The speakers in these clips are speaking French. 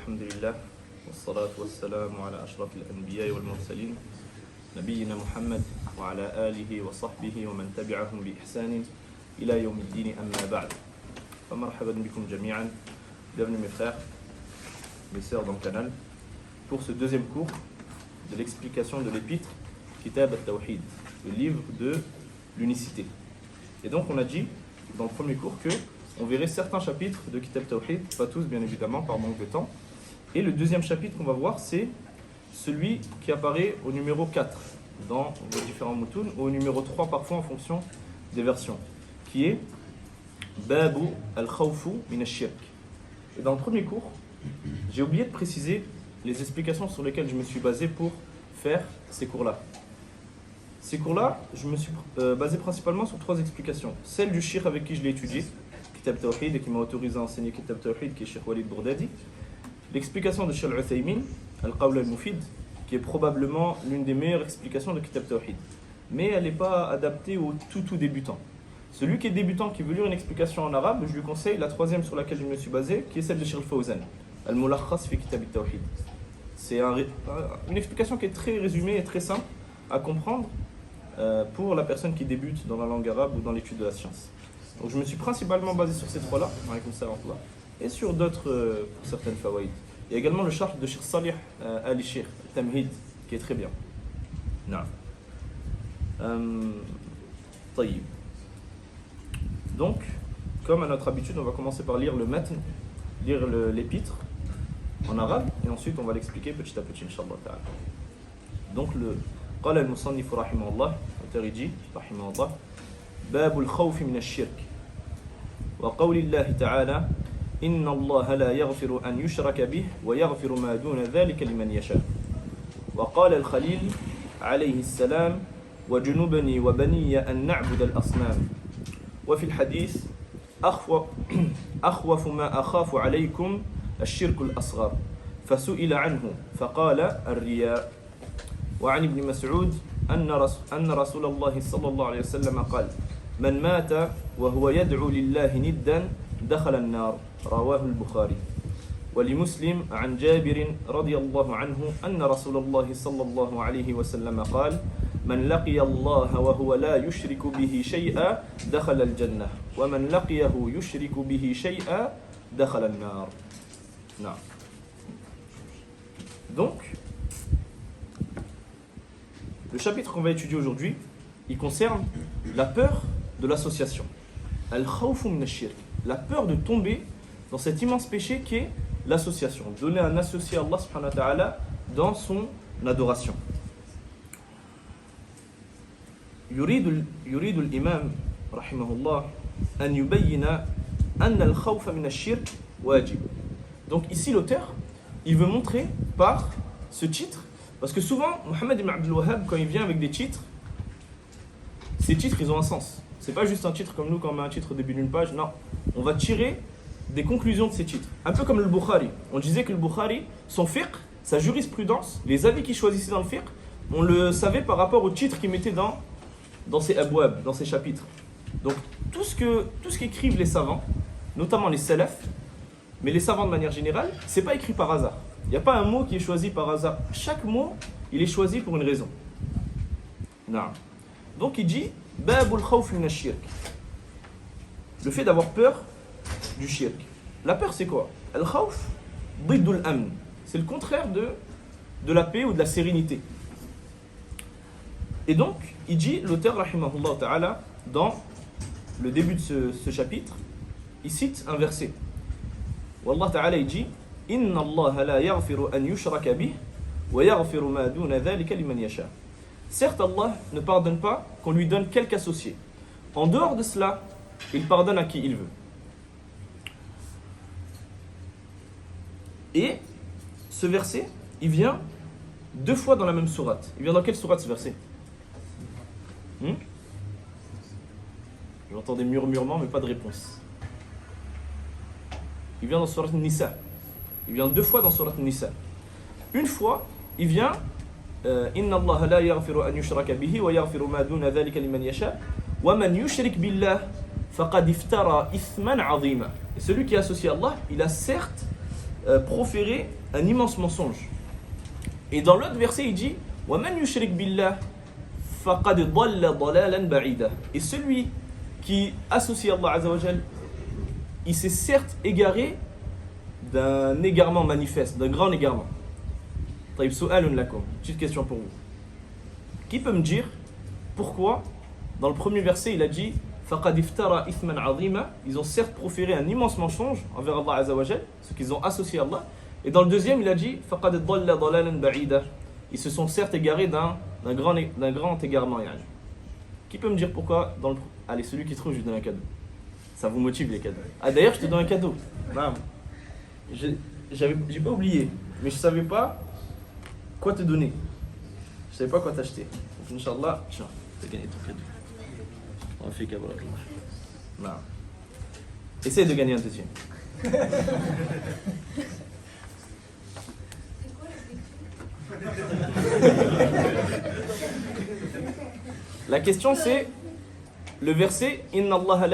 الحمد لله والصلاة والسلام على أشرف الأنبياء والمرسلين نبينا محمد وعلى آله وصحبه ومن تبعهم بإحسان إلى يوم الدين أما بعد فمرحبا بكم جميعا. Bienvenue mes frères, mes sœurs dans le canal pour ce deuxième cours de l'explication de l'épître Kitab al-Tawhid, le livre de l'unicité. Et donc on a dit dans le premier cours que on verrait certains chapitres de Kitab al-Tawhid, pas tous bien évidemment par manque de temps. Et le deuxième chapitre qu'on va voir, c'est celui qui apparaît au numéro 4 dans vos différents moutoun, ou au numéro 3 parfois en fonction des versions, qui est Babu al-Khawfu min al-Shirk. Et dans le premier cours, j'ai oublié de préciser les explications sur lesquelles je me suis basé pour faire ces cours-là. Ces cours-là, je me suis basé principalement sur 3 explications. Celle du shirk avec qui je l'ai étudié, Kitab Tawhid, et qui m'a autorisé à enseigner Kitab Tawhid, qui est Cheikh Walid Bourdadi. L'explication de Cheikh Al-Uthaymin, Al-Qawl Al-Mufid, qui est probablement l'une des meilleures explications de Kitab Tawhid. Mais elle n'est pas adaptée aux tout débutants. Celui qui est débutant, qui veut lire une explication en arabe, je lui conseille la 3e sur laquelle je me suis basé, qui est celle de Cheikh Al-Fawzan, Al-Mulakhas fi Kitab Tawhid. C'est une explication qui est très résumée et très simple à comprendre pour la personne qui débute dans la langue arabe ou dans l'étude de la science. Donc je me suis principalement basé sur ces 3-là, et sur d'autres pour certaines fawaïd. Il y a également le charh de Cheikh Salih al-Sheikh, Tamhid, qui est très bien. طيب. Donc, comme à notre habitude, on va commencer par lire le matn, lire l'épître en arabe, et ensuite on va l'expliquer petit à petit, Inch'Allah ta'ala. Donc, قال المصنف رحمه الله وترجي رحمه الله باب الخوف من الشرك وقول الله تعالى إن الله لا يغفر أن يشرك به ويغفر ما دون ذلك لمن يشاء وقال الخليل عليه السلام وجنبني وبني أن نعبد الأصنام وفي الحديث أخوف ما أخاف عليكم الشرك الأصغر فسئل عنه فقال الرياء وعن ابن مسعود أن رسول الله صلى الله عليه وسلم قال من مات وهو يدعو لله ندا دخل النار رواه البخاري ولمسلم عن جابر رضي الله عنه أن رسول الله صلى الله عليه وسلم قال من لقي الله وهو لا يشرك به شيئا دخل الجنة ومن لقيه يشرك به شيئا دخل النار. نعم. Donc, le chapitre qu'on va étudier aujourd'hui, il concerne la peur de l'association. Al-khawfu min al-shirk, la peur de tomber dans cet immense péché qui est l'association, donner un associé à Allah subhanahu wa ta'ala dans son adoration. يريد الإمام رحمه الله أن يبين أن الخوف من الشرك واجب. Donc ici l'auteur, il veut montrer par ce titre, parce que souvent Mohammed ibn Abdul Wahhab, quand il vient avec des titres, ces titres ils ont un sens. C'est pas juste un titre comme nous quand on met un titre au début d'une page, non. On va tirer des conclusions de ces titres. Un peu comme le Bukhari. On disait que le Bukhari, son fiqh, sa jurisprudence, les avis qu'il choisissait dans le fiqh, on le savait par rapport au titre qu'il mettait dans ses abwab, dans ses chapitres. Donc tout ce qu'écrivent les savants, notamment les salafs, mais les savants de manière générale, c'est pas écrit par hasard. Il n'y a pas un mot qui est choisi par hasard. Chaque mot, il est choisi pour une raison. Non. Donc il dit Babul khawf min al-shirk. Le fait d'avoir peur du shirk. La peur c'est quoi? Al-khawf diddul amn. C'est le contraire de la paix ou de la sérénité. Et donc, il dit, l'auteur, rahimahullah ta'ala, dans le début de ce chapitre, il cite un verset. Wallah ta'ala, il dit Inna Allah la yaghfiru an yushraka bih wa yaghfiru ma duna dhalika liman yasha. Certes, Allah ne pardonne pas qu'on lui donne quelque associé. En dehors de cela, il pardonne à qui il veut. Et ce verset, il vient 2 fois dans la même sourate. Il vient dans quelle sourate ce verset? J'entends des murmurements mais pas de réponse. Il vient dans Surat Nisa. Il vient 2 fois dans Surat Nisa. Une fois, il vient Inna Allah la yaghfiru an yushraka bihi wa yaghfiru ma duna dhalika liman yasha wa man yushrik billah faqad iftara ithman azima. Et celui qui est associé à Allah, il a certes proférer un immense mensonge. Et dans l'autre verset, il dit وَمَنْ يُشْرِكْ بِاللَّهِ فَقَدْ ضَلَّ ضَلَالًا بَعِيدًا. Et celui qui associe Allah Azza wa Jal, il s'est certes égaré d'un égarement manifeste, d'un grand égarement. طيب سؤال لكم, petite question pour vous. Qui peut me dire pourquoi dans le premier verset il a dit فَقَدْ اِفْتَرَى إِثْمًا عَظِيمًا, ils ont certes proféré un immense mensonge envers Allah Azza wa Jal, ce qu'ils ont associé à Allah. Et dans le deuxième il a dit فَقَدْ ضَلَّ ضَلَالًا بَعِيدًا, ils se sont certes égarés d'un grand égarement. Qui peut me dire pourquoi dans le... Allez, celui qui trouve, je lui donne un cadeau. Ça vous motive les cadeaux. Ah d'ailleurs, je te donne un cadeau. Non. J'ai pas oublié, mais je savais pas quoi te donner. Je savais pas quoi t'acheter. Donc, Inch'Allah, tiens, t'as gagné ton cadeau. On fait qu'à non. Essaye de gagner un deuxième. La question c'est le verset Inna Allah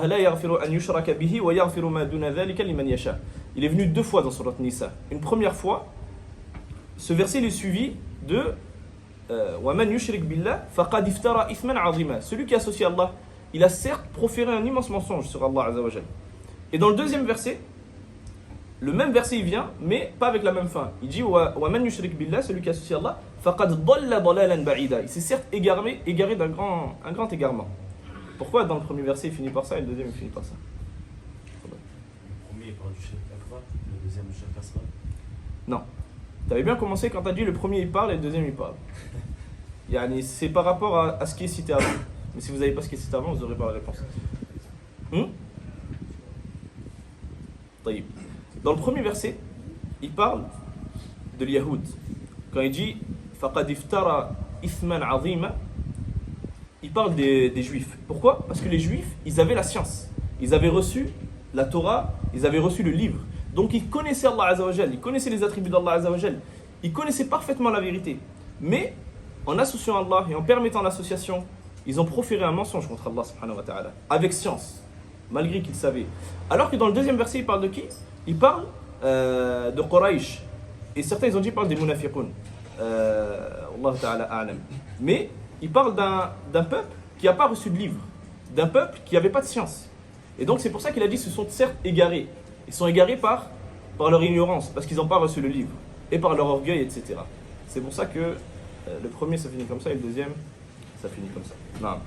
la yaghfiru an yushraka bihi wa yaghfiru ma duna dhalika liman yasha. Il est venu deux fois dans Surat Nisa. Une première fois, ce verset il est suivi de wa man yushrik billah faqad iftara ithman 'azima. Celui qui associe Allah, il a certes proféré un immense mensonge sur Allah Azza wa Jalla. Et dans le deuxième verset, le même verset il vient, mais pas avec la même fin. Il dit wa man yushrik billah, celui qui associe Allah, faqad dalla dalalan ba'ida. Il s'est certes égaré d'un grand égarement. Pourquoi dans le premier verset il finit par ça et le deuxième il finit par ça? Le premier il parle du shirk akbar, le deuxième du shirk asghar. Non. Tu avais bien commencé quand tu as dit le premier il parle et le deuxième il parle. C'est par rapport à ce qui est cité avant. Mais si vous n'avez pas ce qui est cité avant, vous n'aurez pas la réponse. Dans le premier verset, il parle de l'Yahoud. Quand il dit فَقَدْ اِفْتَرَى إِثْمًا عَظِيمًا, il parle des Juifs. Pourquoi? Parce que les Juifs, ils avaient la science. Ils avaient reçu la Torah, ils avaient reçu le livre. Donc ils connaissaient Allah Azza wa Jal, ils connaissaient les attributs d'Allah Azza wa Jal. Ils connaissaient parfaitement la vérité. Mais en associant Allah et en permettant l'association, ils ont proféré un mensonge contre Allah subhanahu wa ta'ala, avec science, malgré qu'ils savaient. Alors que dans le deuxième verset, il parle de qui? Il parle de Quraysh. Et certains ils ont dit qu'il parle des munafiqun. Allah ta'ala a'lam. Mais il parle d'un peuple qui n'a pas reçu de livre, d'un peuple qui n'avait pas de science. Et donc c'est pour ça qu'il a dit qu'ils se sont certes égarés. Ils sont égarés par leur ignorance, parce qu'ils n'ont pas reçu le livre, et par leur orgueil, etc. C'est pour ça que le premier ça finit comme ça et le deuxième ça finit comme ça. Non.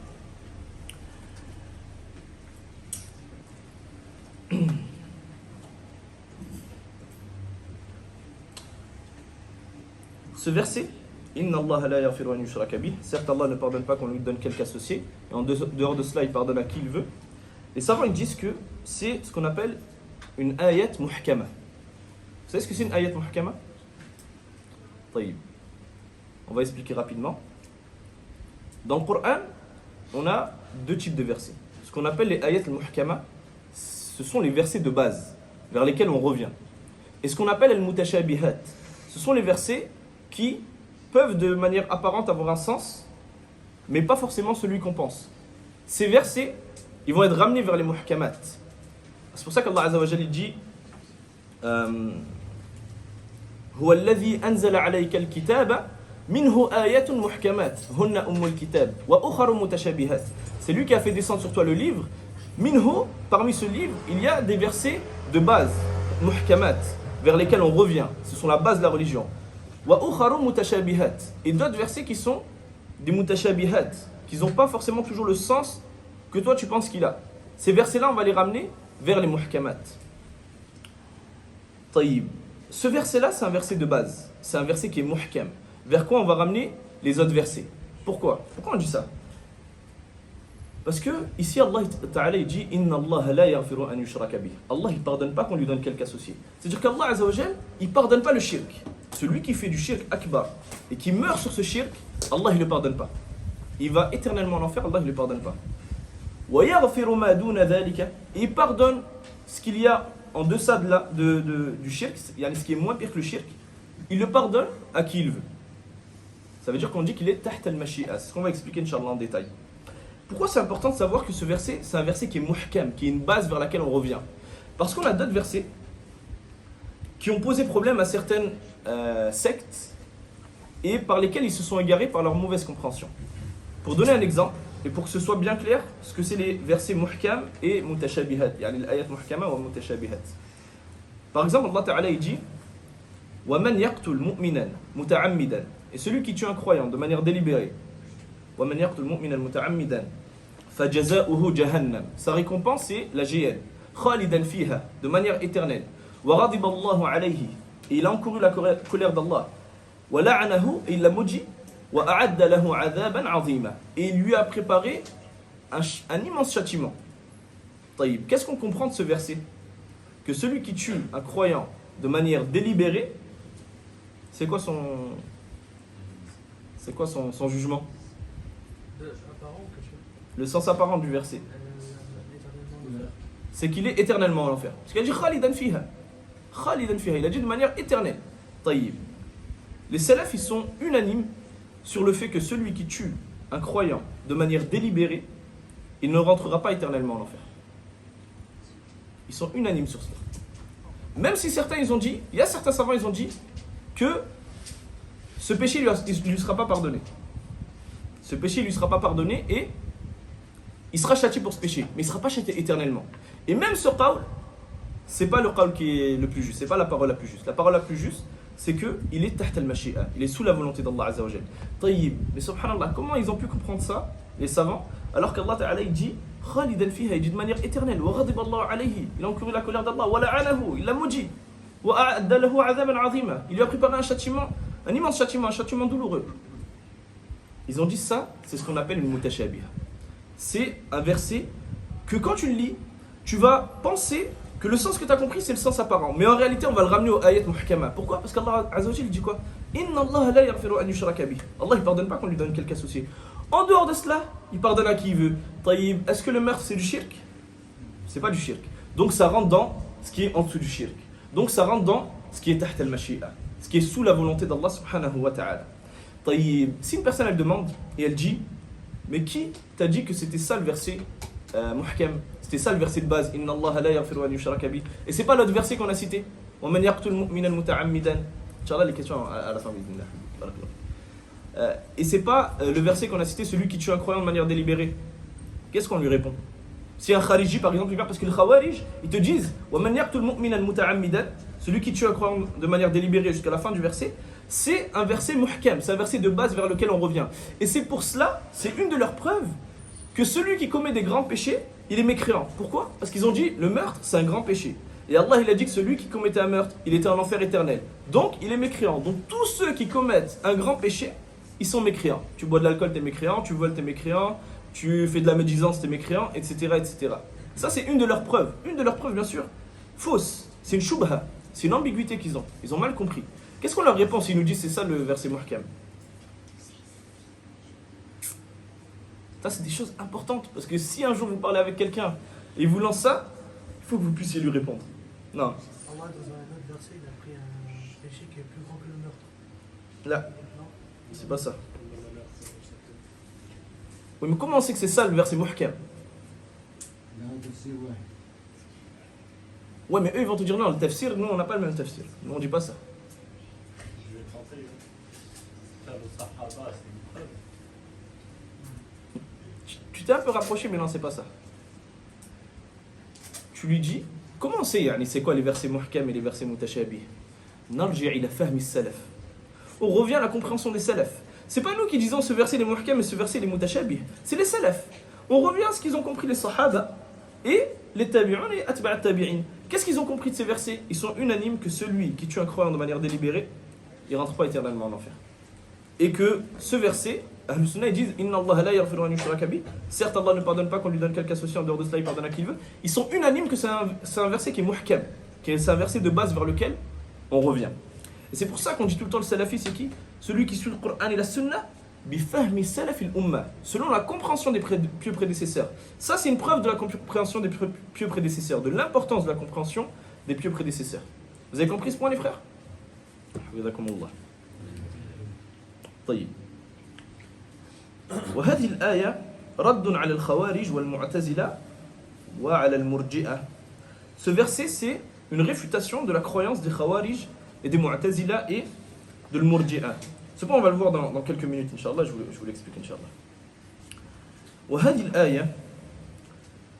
Ce verset, Inna Allah la yaghfiru an yushraka bih, certes Allah ne pardonne pas qu'on lui donne quelque associé, et en dehors de cela il pardonne à qui il veut. Les savants ils disent que c'est ce qu'on appelle une ayat muhkama. Vous savez ce que c'est une ayat muhkama? طيب. On va expliquer rapidement. Dans le Coran, on a deux types de versets. Ce qu'on appelle les ayat al-muhkama, ce sont les versets de base, vers lesquels on revient. Et ce qu'on appelle al-mutashabihat, ce sont les versets qui peuvent de manière apparente avoir un sens, mais pas forcément celui qu'on pense. Ces versets, ils vont être ramenés vers les muhkamat. C'est pour ça qu'Allah Azza wa Jalla dit هو الذي أنزل عليك الكتاب منه آيات محكمات هن أم الكتاب وأخر متشابهات. C'est lui qui a fait descendre sur toi le livre. Minhu, parmi ce livre, il y a des versets de base, muhkamat, vers lesquels on revient. Ce sont la base de la religion. وأخر متشابهات. Et d'autres versets qui sont des mutashabihat, qui n'ont pas forcément toujours le sens que toi tu penses qu'il a. Ces versets-là, on va les ramener vers les muhkamat. طيب. Ce verset-là, c'est un verset de base. C'est un verset qui est muhkam. Vers quoi on va ramener les autres versets? Pourquoi on dit ça? Parce que ici, Allah Ta'ala dit Inna Allah la yaghfiru an yushraka bih. Allah, il ne pardonne pas qu'on lui donne quelque associé. C'est-à-dire qu'Allah Azza wa Jal, il ne pardonne pas le shirk. Celui qui fait du shirk akbar et qui meurt sur ce shirk, Allah, il ne le pardonne pas. Il va éternellement en enfer, Allah, il ne le pardonne pas. Wa yaghfiru ma duna dhalika. Et il pardonne ce qu'il y a en deçà du shirk, ce qui est moins pire que le shirk, il le pardonne à qui il veut. Ça veut dire qu'on dit qu'il est taht al-mashi'a. C'est ce qu'on va expliquer Inch'Allah en détail. Pourquoi c'est important de savoir que ce verset, c'est un verset qui est muhkam, qui est une base vers laquelle on revient? Parce qu'on a d'autres versets qui ont posé problème à certaines sectes et par lesquelles ils se sont égarés par leur mauvaise compréhension. Pour donner un exemple, et pour que ce soit bien clair, ce que c'est les versets muhkam et mutashabihat, yani les ayat muhkama wa mutashabihat. Par exemple, Allah Ta'ala il dit وَمَنْ يَقْتُلْ مُؤْمِنًا مُتَعَمِّدًا, et celui qui tue un croyant de manière délibérée, وَمَنْ يَقْتُلْ مُؤْمِنًا مُتَعَمِّدًا فَجَزَاؤُهُ جَهَنَّمْ, sa récompense c'est la géhenne, خَالِدًا فِيهَا, de manière éternelle, وَغَضِبَ اللَّهُ عَلَيْهِ, et il a encouru la colère d'Allah, وَلَعَنَهُ, et il l'a maudit, وَأَعَدَّ لَهُ عَذَابًا عَظِيمًا, et il lui a préparé un immense châtiment. طيب, qu'est-ce qu'on comprend de ce verset? Que celui qui tue un croyant de manière délibérée, c'est quoi son jugement? Le sens apparent du verset, c'est qu'il est éternellement en enfer. Parce qu'il a dit khalidan fiha. Khalidan fiha, il a dit de manière éternelle. Taïb. Les salafs, ils sont unanimes sur le fait que celui qui tue un croyant de manière délibérée, il ne rentrera pas éternellement en enfer. Ils sont unanimes sur cela. Même si certains, ils ont dit, il y a certains savants, ils ont dit que ce péché ne lui sera pas pardonné. Ce péché ne lui sera pas pardonné et il sera châtié pour ce péché, mais il ne sera pas châtié éternellement. Et même ce qawl, ce n'est pas le qawl qui est le plus juste, ce n'est pas la parole la plus juste. La parole la plus juste, c'est qu'il est tahta al-mashi'a, il est sous la volonté d'Allah Azza wa Jal. Tayyib, mais subhanallah, comment ils ont pu comprendre ça, les savants, alors qu'Allah Ta'ala il dit khalidan fiha, il dit de manière éternelle, wa ghadiba Allah alayhi, il a encouru la colère d'Allah, wa la'anahu, il l'a maudit, wa a'adda lahu 'adhaban 'azima, il lui a préparé un châtiment, un immense châtiment, un châtiment douloureux. Ils ont dit ça, c'est ce qu'on appelle une mutashabiha. C'est un verset que quand tu le lis, tu vas penser que le sens que tu as compris, c'est le sens apparent. Mais en réalité, on va le ramener au ayat muhkama. Pourquoi? Parce qu'Allah Azza wa Jalla dit quoi? Inna Allah la yaghfiru an yushraka bih. Allah, il pardonne pas qu'on lui donne quelque associé. En dehors de cela, il pardonne à qui il veut. Taïb, est-ce que le meurtre, c'est du shirk? C'est pas du shirk. Donc ça rentre dans ce qui est en dessous du shirk. Donc ça rentre dans ce qui est tahta al-mashi'a, ce qui est sous la volonté d'Allah subhanahu wa ta'ala. Taïb, si une personne, elle demande, et elle dit, mais qui t'a dit que c'était ça le verset muhkam? C'était ça le verset de base. Inna Allah la yaghfiru an yushraka bih. Et c'est pas l'autre verset qu'on a cité. Wa man yaqtul mu'minan muta'ammidan. Inch'Allah, les questions à la fin. Et c'est pas le verset qu'on a cité, celui qui tue un croyant de manière délibérée. Qu'est-ce qu'on lui répond? Si un khariji par exemple, il vient parce que les khawarij, ils te disent wa man yaqtul mu'minan muta'ammidan, celui qui tue un croyant de manière délibérée jusqu'à la fin du verset, c'est un verset muhkam, c'est un verset de base vers lequel on revient. Et c'est pour cela, c'est une de leurs preuves que celui qui commet des grands péchés, il est mécréant. Pourquoi? Parce qu'ils ont dit le meurtre, c'est un grand péché. Et Allah, il a dit que celui qui commettait un meurtre, il était en enfer éternel. Donc, il est mécréant. Donc, tous ceux qui commettent un grand péché, ils sont mécréants. Tu bois de l'alcool, t'es mécréant. Tu voles, t'es mécréant. Tu fais de la médisance, t'es mécréant, etc., etc. Ça, c'est une de leurs preuves. Une de leurs preuves, bien sûr, fausse. C'est une shubha. C'est une ambiguïté qu'ils ont. Ils ont mal compris. Qu'est-ce qu'on leur répond s'ils nous disent c'est ça le verset muhkam? Ça, c'est des choses importantes. Parce que si un jour vous parlez avec quelqu'un et il vous lance ça, il faut que vous puissiez lui répondre. Non. Allah, dans un autre verset, il a pris un péché qui est plus grand que le meurtre. Là, Non. c'est pas ça. Oui, mais comment on sait que c'est ça le verset muhkam? Ouais, mais eux, ils vont te dire non, le tafsir, nous, on n'a pas le même tafsir. Nous, on dit pas ça. Je vais tenter. Faire le sahaba, c'est une preuve. Tu t'es un peu rapproché, mais non, c'est pas ça. Tu lui dis, comment on sait, yani, c'est quoi les versets muhkam et les versets mutashabih? Narji' ila fahmi salaf. On revient à la compréhension des salafs. C'est pas nous qui disons ce verset les muhkam et ce verset les mutashabih. C'est les salafs. On revient à ce qu'ils ont compris les sahaba et les tabi'un et atba' tabi'in. Qu'est-ce qu'ils ont compris de ces versets? Ils sont unanimes que celui qui tue un croyant de manière délibérée, il ne rentre pas éternellement en enfer. Et que ce verset, Ahlus Sunnah, ils disent Inna Allah la yaghfiru an yushraka bih. Certes, Allah ne pardonne pas qu'on lui donne quelque associé, en dehors de cela, il pardonne à qui il veut. Ils sont unanimes que c'est un verset qui est muhkam, c'est un verset de base vers lequel on revient. Et c'est pour ça qu'on dit tout le temps le salafi, c'est qui? Celui qui suit le Coran et la Sunna, bifahmi salaf al-umma, selon la compréhension des pieux prédécesseurs. Ça, c'est une preuve de la compréhension des pieux prédécesseurs, de l'importance de la compréhension des pieux prédécesseurs. Vous avez compris ce point, les frères? Jazakumullah. طيب. وهذه الآية رد على الخوارج والمعتزلة وعلى المرجئة. Ce verset, c'est une réfutation de la croyance des Khawarij et des Mu'tazila et de l'Murji'a. Ce point, on va le voir dans quelques minutes, Inch'Allah, je vous l'explique, Inch'Allah. وهذه الآية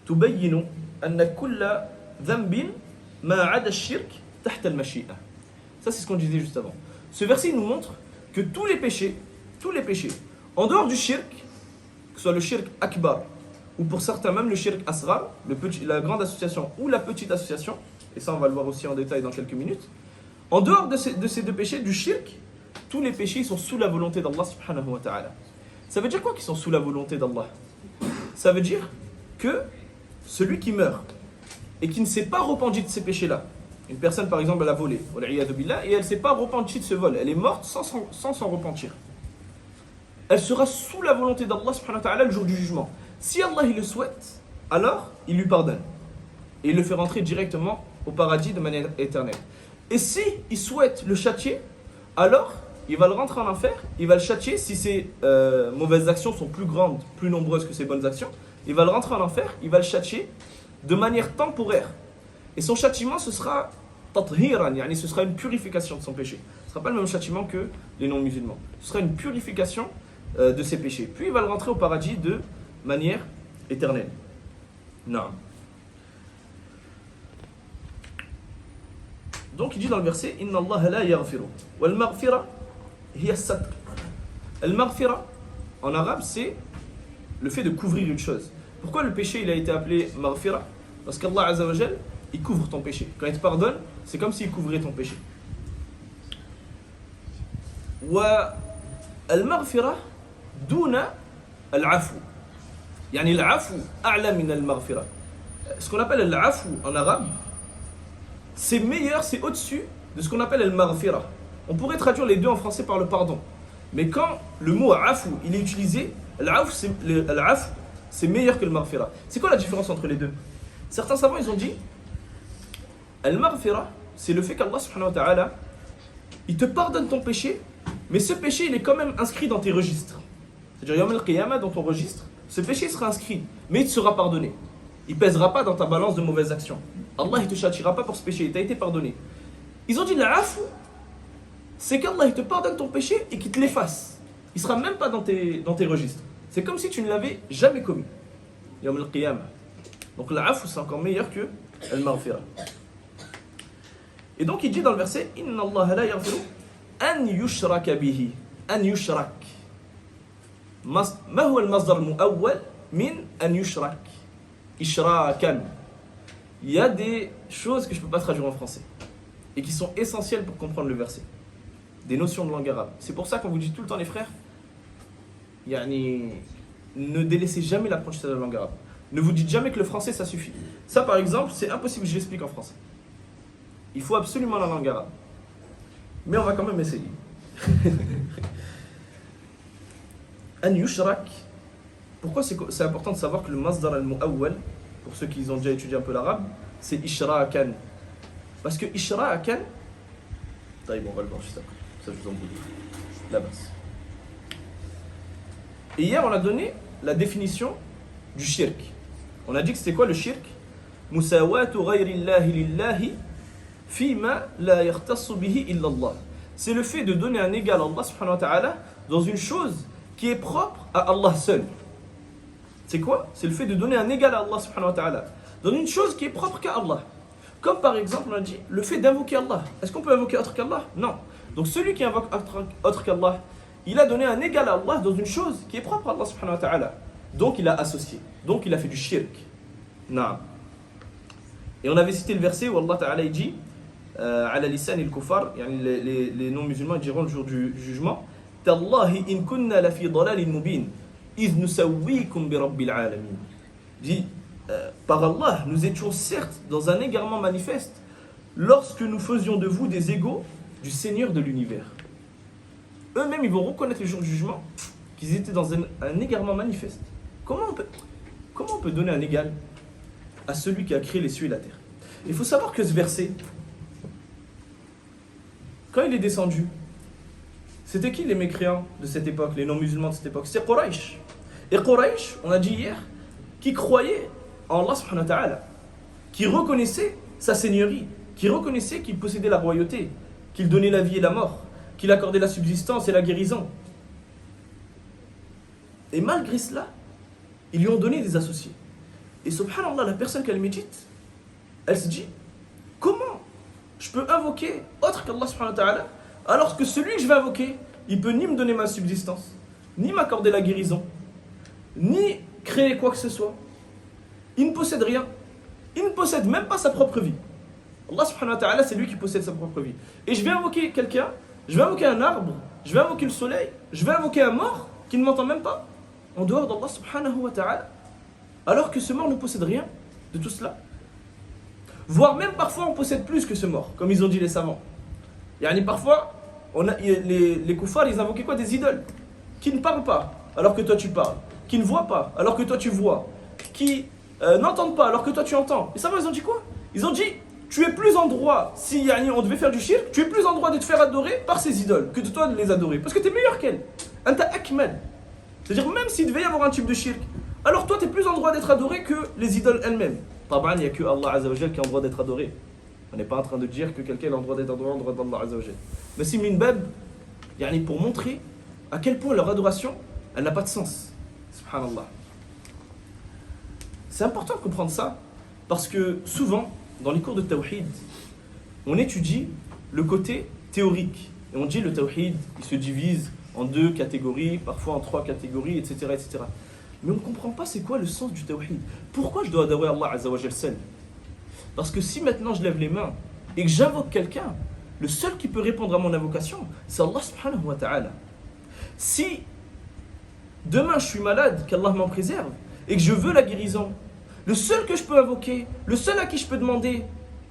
تبين أن كل ذنب ما عدا الشرك تحت المشيئة. Ça, c'est ce qu'on disait juste avant. Ce verset nous montre que tous les péchés, en dehors du shirk, que ce soit le shirk akbar, ou pour certains même le shirk asghar, la grande association ou la petite association, et ça on va le voir aussi en détail dans quelques minutes, en dehors de ces deux péchés, du shirk, tous les péchés sont sous la volonté d'Allah subhanahu wa ta'ala. Ça veut dire quoi qu'ils sont sous la volonté d'Allah? Ça veut dire que celui qui meurt et qui ne s'est pas repenti de ces péchés-là, une personne par exemple elle a volé, et elle ne s'est pas repentie de ce vol, elle est morte sans s'en repentir, elle sera sous la volonté d'Allah subhanahu wa ta'ala le jour du jugement. Si Allah il le souhaite, alors il lui pardonne et il le fait rentrer directement au paradis de manière éternelle. Et si il souhaite le châtier, alors il va le rentrer en enfer, il va le châtier si ses mauvaises actions sont plus grandes, plus nombreuses que ses bonnes actions, il va le rentrer en enfer, il va le châtier de manière temporaire. Et son châtiment, ce sera tathiran, yani ce sera une purification de son péché. Ce ne sera pas le même châtiment que les non-musulmans. Ce sera une purification de ses péchés. Puis il va le rentrer au paradis de manière éternelle. Non. Donc il dit dans le verset Inna Allah la yaghfiru wal maghfira hiya as-satr. Al maghfira en arabe c'est le fait de couvrir une chose. Pourquoi le péché il a été appelé maghfira? Parce qu'Allah Azza wa Jal il couvre ton péché. Quand il te pardonne, c'est comme s'il couvrait ton péché. Wa al maghfira duna al afu. Yani al afu a'la min al maghfira. Ce qu'on appelle al afu en arabe, c'est meilleur, c'est au-dessus de ce qu'on appelle al-maghfira. On pourrait traduire les deux en français par le pardon. Mais quand le mot afu il est utilisé, al-afu c'est meilleur que le maghfira. C'est quoi la différence entre les deux? Certains savants ils ont dit al-maghfira c'est le fait qu'Allah subhanahu wa ta'ala il te pardonne ton péché, mais ce péché il est quand même inscrit dans tes registres. C'est-à-dire yawm al-qiyamah dans ton registre, ce péché sera inscrit, mais il te sera pardonné. Il ne pèsera pas dans ta balance de mauvaises actions. Allah ne te châtiera pas pour ce péché, il t'a été pardonné. Ils ont dit l'afou, c'est qu'Allah te pardonne ton péché et qu'il te l'efface. Il ne sera même pas dans tes registres. C'est comme si tu ne l'avais jamais commis. Yawm al-qiyamah. Donc l'afou c'est encore meilleur que al-maghfira. Et donc il dit dans le verset Inna Allah la yaghfiru an yushraka bihi. An yushrak. Ma huwa al-masdar al-mu'awwal min an yushrak. Ishrakan. Il y a des choses que je ne peux pas traduire en français et qui sont essentielles pour comprendre le verset. Des notions de langue arabe. C'est pour ça qu'on vous dit tout le temps les frères, ne délaissez jamais l'apprentissage de la langue arabe. Ne vous dites jamais que le français ça suffit. Ça par exemple, c'est impossible que je l'explique en français. Il faut absolument la langue arabe. Mais on va quand même essayer. An yushrak. Pourquoi c'est important de savoir que le masdar al-mu'awwal, pour ceux qui ont déjà étudié un peu l'arabe, c'est ishrakan. Parce que ishrakan, on va le voir juste après, ça je vous en dis, la base. Et hier on a donné la définition du shirk. On a dit que c'était quoi le shirk? Musawatu ghayrillahi lillahi fima la yakhtassu bihi illa Allah. C'est le fait de donner un égal à Allah subhanahu wa ta'ala dans une chose qui est propre à Allah seul. C'est quoi? C'est le fait de donner un égal à Allah subhanahu wa ta'ala dans une chose qui est propre qu'à Allah. Comme par exemple, on a dit le fait d'invoquer Allah. Est-ce qu'on peut invoquer autre qu'Allah? Non. Donc celui qui invoque autre qu'Allah, il a donné un égal à Allah dans une chose qui est propre à Allah subhanahu wa ta'ala. Donc il a associé. Donc il a fait du shirk. Naam. Et on avait cité le verset où Allah ta'ala dit ala lisan al-kufar, les non-musulmans diront le jour du jugement Tallahi in kunna la fi dalalin mubin. Dit, par Allah, nous étions certes dans un égarement manifeste lorsque nous faisions de vous des égaux du Seigneur de l'univers. Eux-mêmes, ils vont reconnaître le jour du jugement qu'ils étaient dans un égarement manifeste. Comment on peut donner un égal à celui qui a créé les cieux et la terre? Il faut savoir que ce verset, quand il est descendu, c'était qui les mécréants de cette époque, les non-musulmans de cette époque? C'est Quraysh. Et Quraysh, on a dit hier, qui croyait en Allah subhanahu wa ta'ala, qui reconnaissait sa seigneurie, qui reconnaissait qu'il possédait la royauté, qu'il donnait la vie et la mort, qu'il accordait la subsistance et la guérison. Et malgré cela, ils lui ont donné des associés. Et subhanallah, la personne qu'elle médite, elle se dit, comment je peux invoquer autre qu'Allah subhanahu wa ta'ala, alors que celui que je vais invoquer, il peut ni me donner ma subsistance, ni m'accorder la guérison, ni créer quoi que ce soit. Il ne possède rien. Il ne possède même pas sa propre vie. Allah subhanahu wa ta'ala, c'est lui qui possède sa propre vie. Et je vais invoquer quelqu'un, je vais invoquer un arbre, je vais invoquer le soleil, je vais invoquer un mort qui ne m'entend même pas, en dehors d'Allah subhanahu wa ta'ala, alors que ce mort ne possède rien de tout cela. Voire même parfois on possède plus que ce mort, comme ils ont dit les savants. Yani parfois, les koufars, ils invoquaient quoi? Des idoles qui ne parlent pas alors que toi tu parles, qui ne voient pas alors que toi tu vois, qui n'entendent pas alors que toi tu entends. Les savants, ils ont dit quoi? Ils ont dit, tu es plus en droit, si yani, on devait faire du shirk, tu es plus en droit de te faire adorer par ces idoles que de toi de les adorer, parce que tu es meilleur qu'elles. Anta akmal. C'est-à-dire même s'il devait y avoir un type de shirk, alors toi tu es plus en droit d'être adoré que les idoles elles-mêmes. Taban, il n'y a que Allah Azza wa Jal qui est en droit d'être adoré. On n'est pas en train de dire que quelqu'un est en droit d'être adoré en droit d'Allah Azza wa Jal. Mais c'est min bab, yani pour montrer à quel point leur adoration, elle n'a pas de sens. Subhanallah. C'est important de comprendre ça, parce que souvent, dans les cours de tawhid, on étudie le côté théorique. Et on dit le tawhid, il se divise en 2 catégories, parfois en 3 catégories, etc., etc. Mais on ne comprend pas c'est quoi le sens du tawhid. Pourquoi je dois adorer Allah Azza wa Jal seul? Parce que si maintenant je lève les mains et que j'invoque quelqu'un, le seul qui peut répondre à mon invocation, c'est Allah subhanahu wa ta'ala. Si demain je suis malade, qu'Allah m'en préserve, et que je veux la guérison, le seul que je peux invoquer, le seul à qui je peux demander,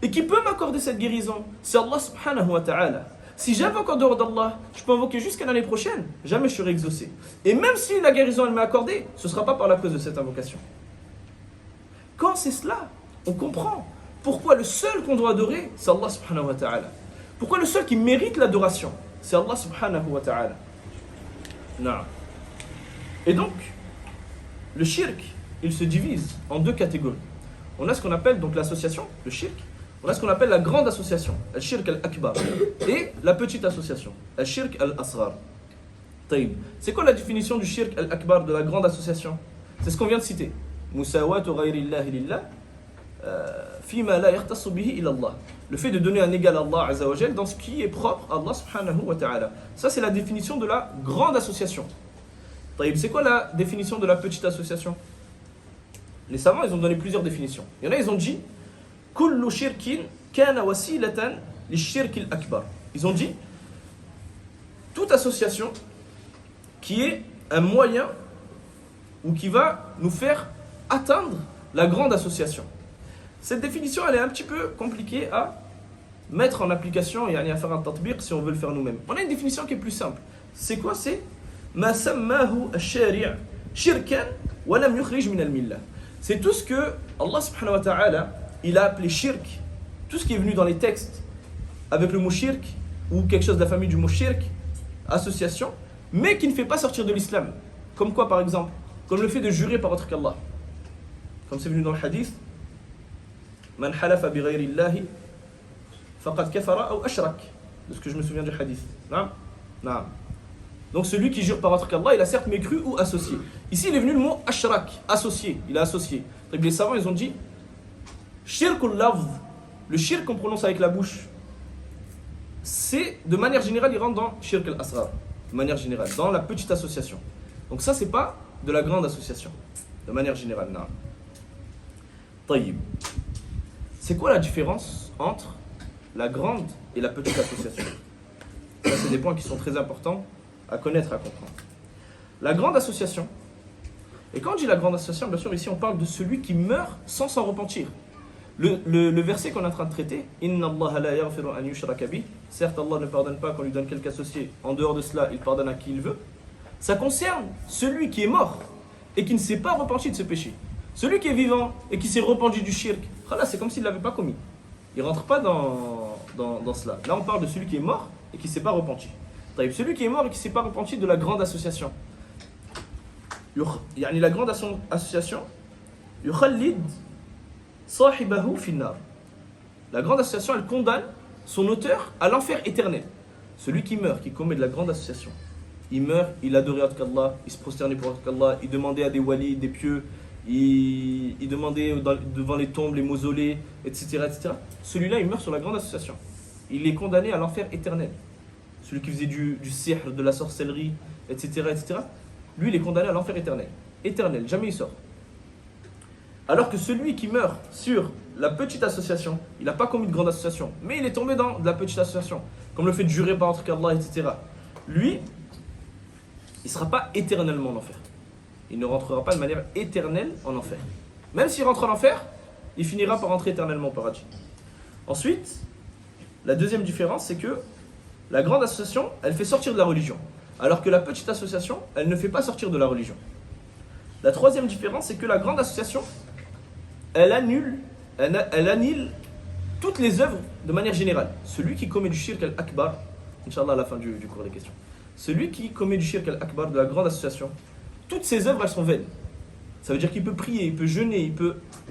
et qui peut m'accorder cette guérison, c'est Allah subhanahu wa ta'ala. Si j'invoque en dehors d'Allah, je peux invoquer jusqu'à l'année prochaine, jamais je serai exaucé. Et même si la guérison elle m'est accordée, ce ne sera pas par la cause de cette invocation. Quand c'est cela, on comprend pourquoi le seul qu'on doit adorer, c'est Allah subhanahu wa ta'ala. Pourquoi le seul qui mérite l'adoration, c'est Allah subhanahu wa ta'ala. Non. Et donc, le shirk, il se divise en 2 catégories. On a ce qu'on appelle donc l'association, le shirk. On a ce qu'on appelle la grande association, al-shirk al-akbar, et la petite association, al-shirk al-asghar. Taïb. C'est quoi la définition du shirk al-akbar, de la grande association? C'est ce qu'on vient de citer. Musawatu ghayrillahi lillah, fima la yahtassu bihi ila Allah. Le fait de donner un égal à Allah Azza wa Jal dans ce qui est propre à Allah subhanahu wa ta'ala. Ça, c'est la définition de la grande association. Taïb. C'est quoi la définition de la petite association? Les savants, ils ont donné plusieurs définitions. Il y en a, ils ont dit kullu shirkin kana wasilatan lishirk al-akbar. Ils ont dit toute association qui est un moyen ou qui va nous faire atteindre la grande association. Cette définition, elle est un petit peu compliquée à mettre en application et à faire un tatbiq si on veut le faire nous-mêmes. On a une définition qui est plus simple. C'est quoi? C'est ma sammahu ash-shari' shirkan wa lam yukhrij min al-millah. C'est tout ce que Allah subhanahu wa ta'ala, il a appelé shirk, tout ce qui est venu dans les textes avec le mot shirk ou quelque chose de la famille du mot shirk, association, mais qui ne fait pas sortir de l'islam. Comme quoi par exemple? Comme le fait de jurer par autre qu'Allah. Comme c'est venu dans le hadith, man halafa bi ghayri Allahi faqad kafara ou ashrak. De ce que je me souviens du hadith. Non? Non. Donc celui qui jure par autre qu'Allah, il a certes mécru ou associé. Ici, il est venu le mot ashrak, associé. Il a associé. Donc les savants, ils ont dit shirkul lafz, le shirk qu'on prononce avec la bouche, c'est de manière générale, il rentre dans shirk al-asghar, de manière générale, dans la petite association. Donc ça, c'est pas de la grande association, de manière générale. Non. Taïb. C'est quoi la différence entre la grande et la petite association? Ça, c'est des points qui sont très importants à connaître, à comprendre. La grande association, et quand on dit la grande association, bien sûr, ici on parle de celui qui meurt sans s'en repentir. Le verset qu'on est en train de traiter, Inna Allah la yaghfiru an yushraka bih, certes Allah ne pardonne pas qu'on lui donne quelque associé, en dehors de cela, il pardonne à qui il veut. Ça concerne celui qui est mort et qui ne s'est pas repenti de ce péché. Celui qui est vivant et qui s'est repenti du shirk, c'est comme s'il ne l'avait pas commis. Il ne rentre pas dans cela. Là on parle de celui qui est mort et qui ne s'est pas repenti. Celui qui est mort et qui ne s'est pas repenti de la grande association. La grande association, yukhallid sahibahu finnar. La grande association, elle condamne son auteur à l'enfer éternel. Celui qui meurt, qui commet de la grande association, il meurt, il adorait autre qu'Allah, il se prosternait pour autre qu'Allah, il demandait à des walis, des pieux, il demandait devant les tombes, les mausolées, etc., etc. Celui-là, il meurt sur la grande association. Il est condamné à l'enfer éternel. Celui qui faisait du sihr, de la sorcellerie, etc., etc., lui, il est condamné à l'enfer éternel. Éternel, jamais il sort. Alors que celui qui meurt sur la petite association, il n'a pas commis de grande association, mais il est tombé dans de la petite association, comme le fait de jurer par autre qu'Allah, etc. Lui, il ne sera pas éternellement en enfer. Il ne rentrera pas de manière éternelle en enfer. Même s'il rentre en enfer, il finira par rentrer éternellement au paradis. Ensuite, la deuxième différence, c'est que la grande association, elle fait sortir de la religion, alors que la petite association, elle ne fait pas sortir de la religion. La troisième différence, c'est que la grande association, elle annule toutes les œuvres de manière générale. Celui qui commet du shirk al-akbar, Inch'Allah à la fin du cours des questions, celui qui commet du shirk al-akbar, de la grande association, toutes ses œuvres, elles sont vaines. Ça veut dire qu'il peut prier, il peut jeûner,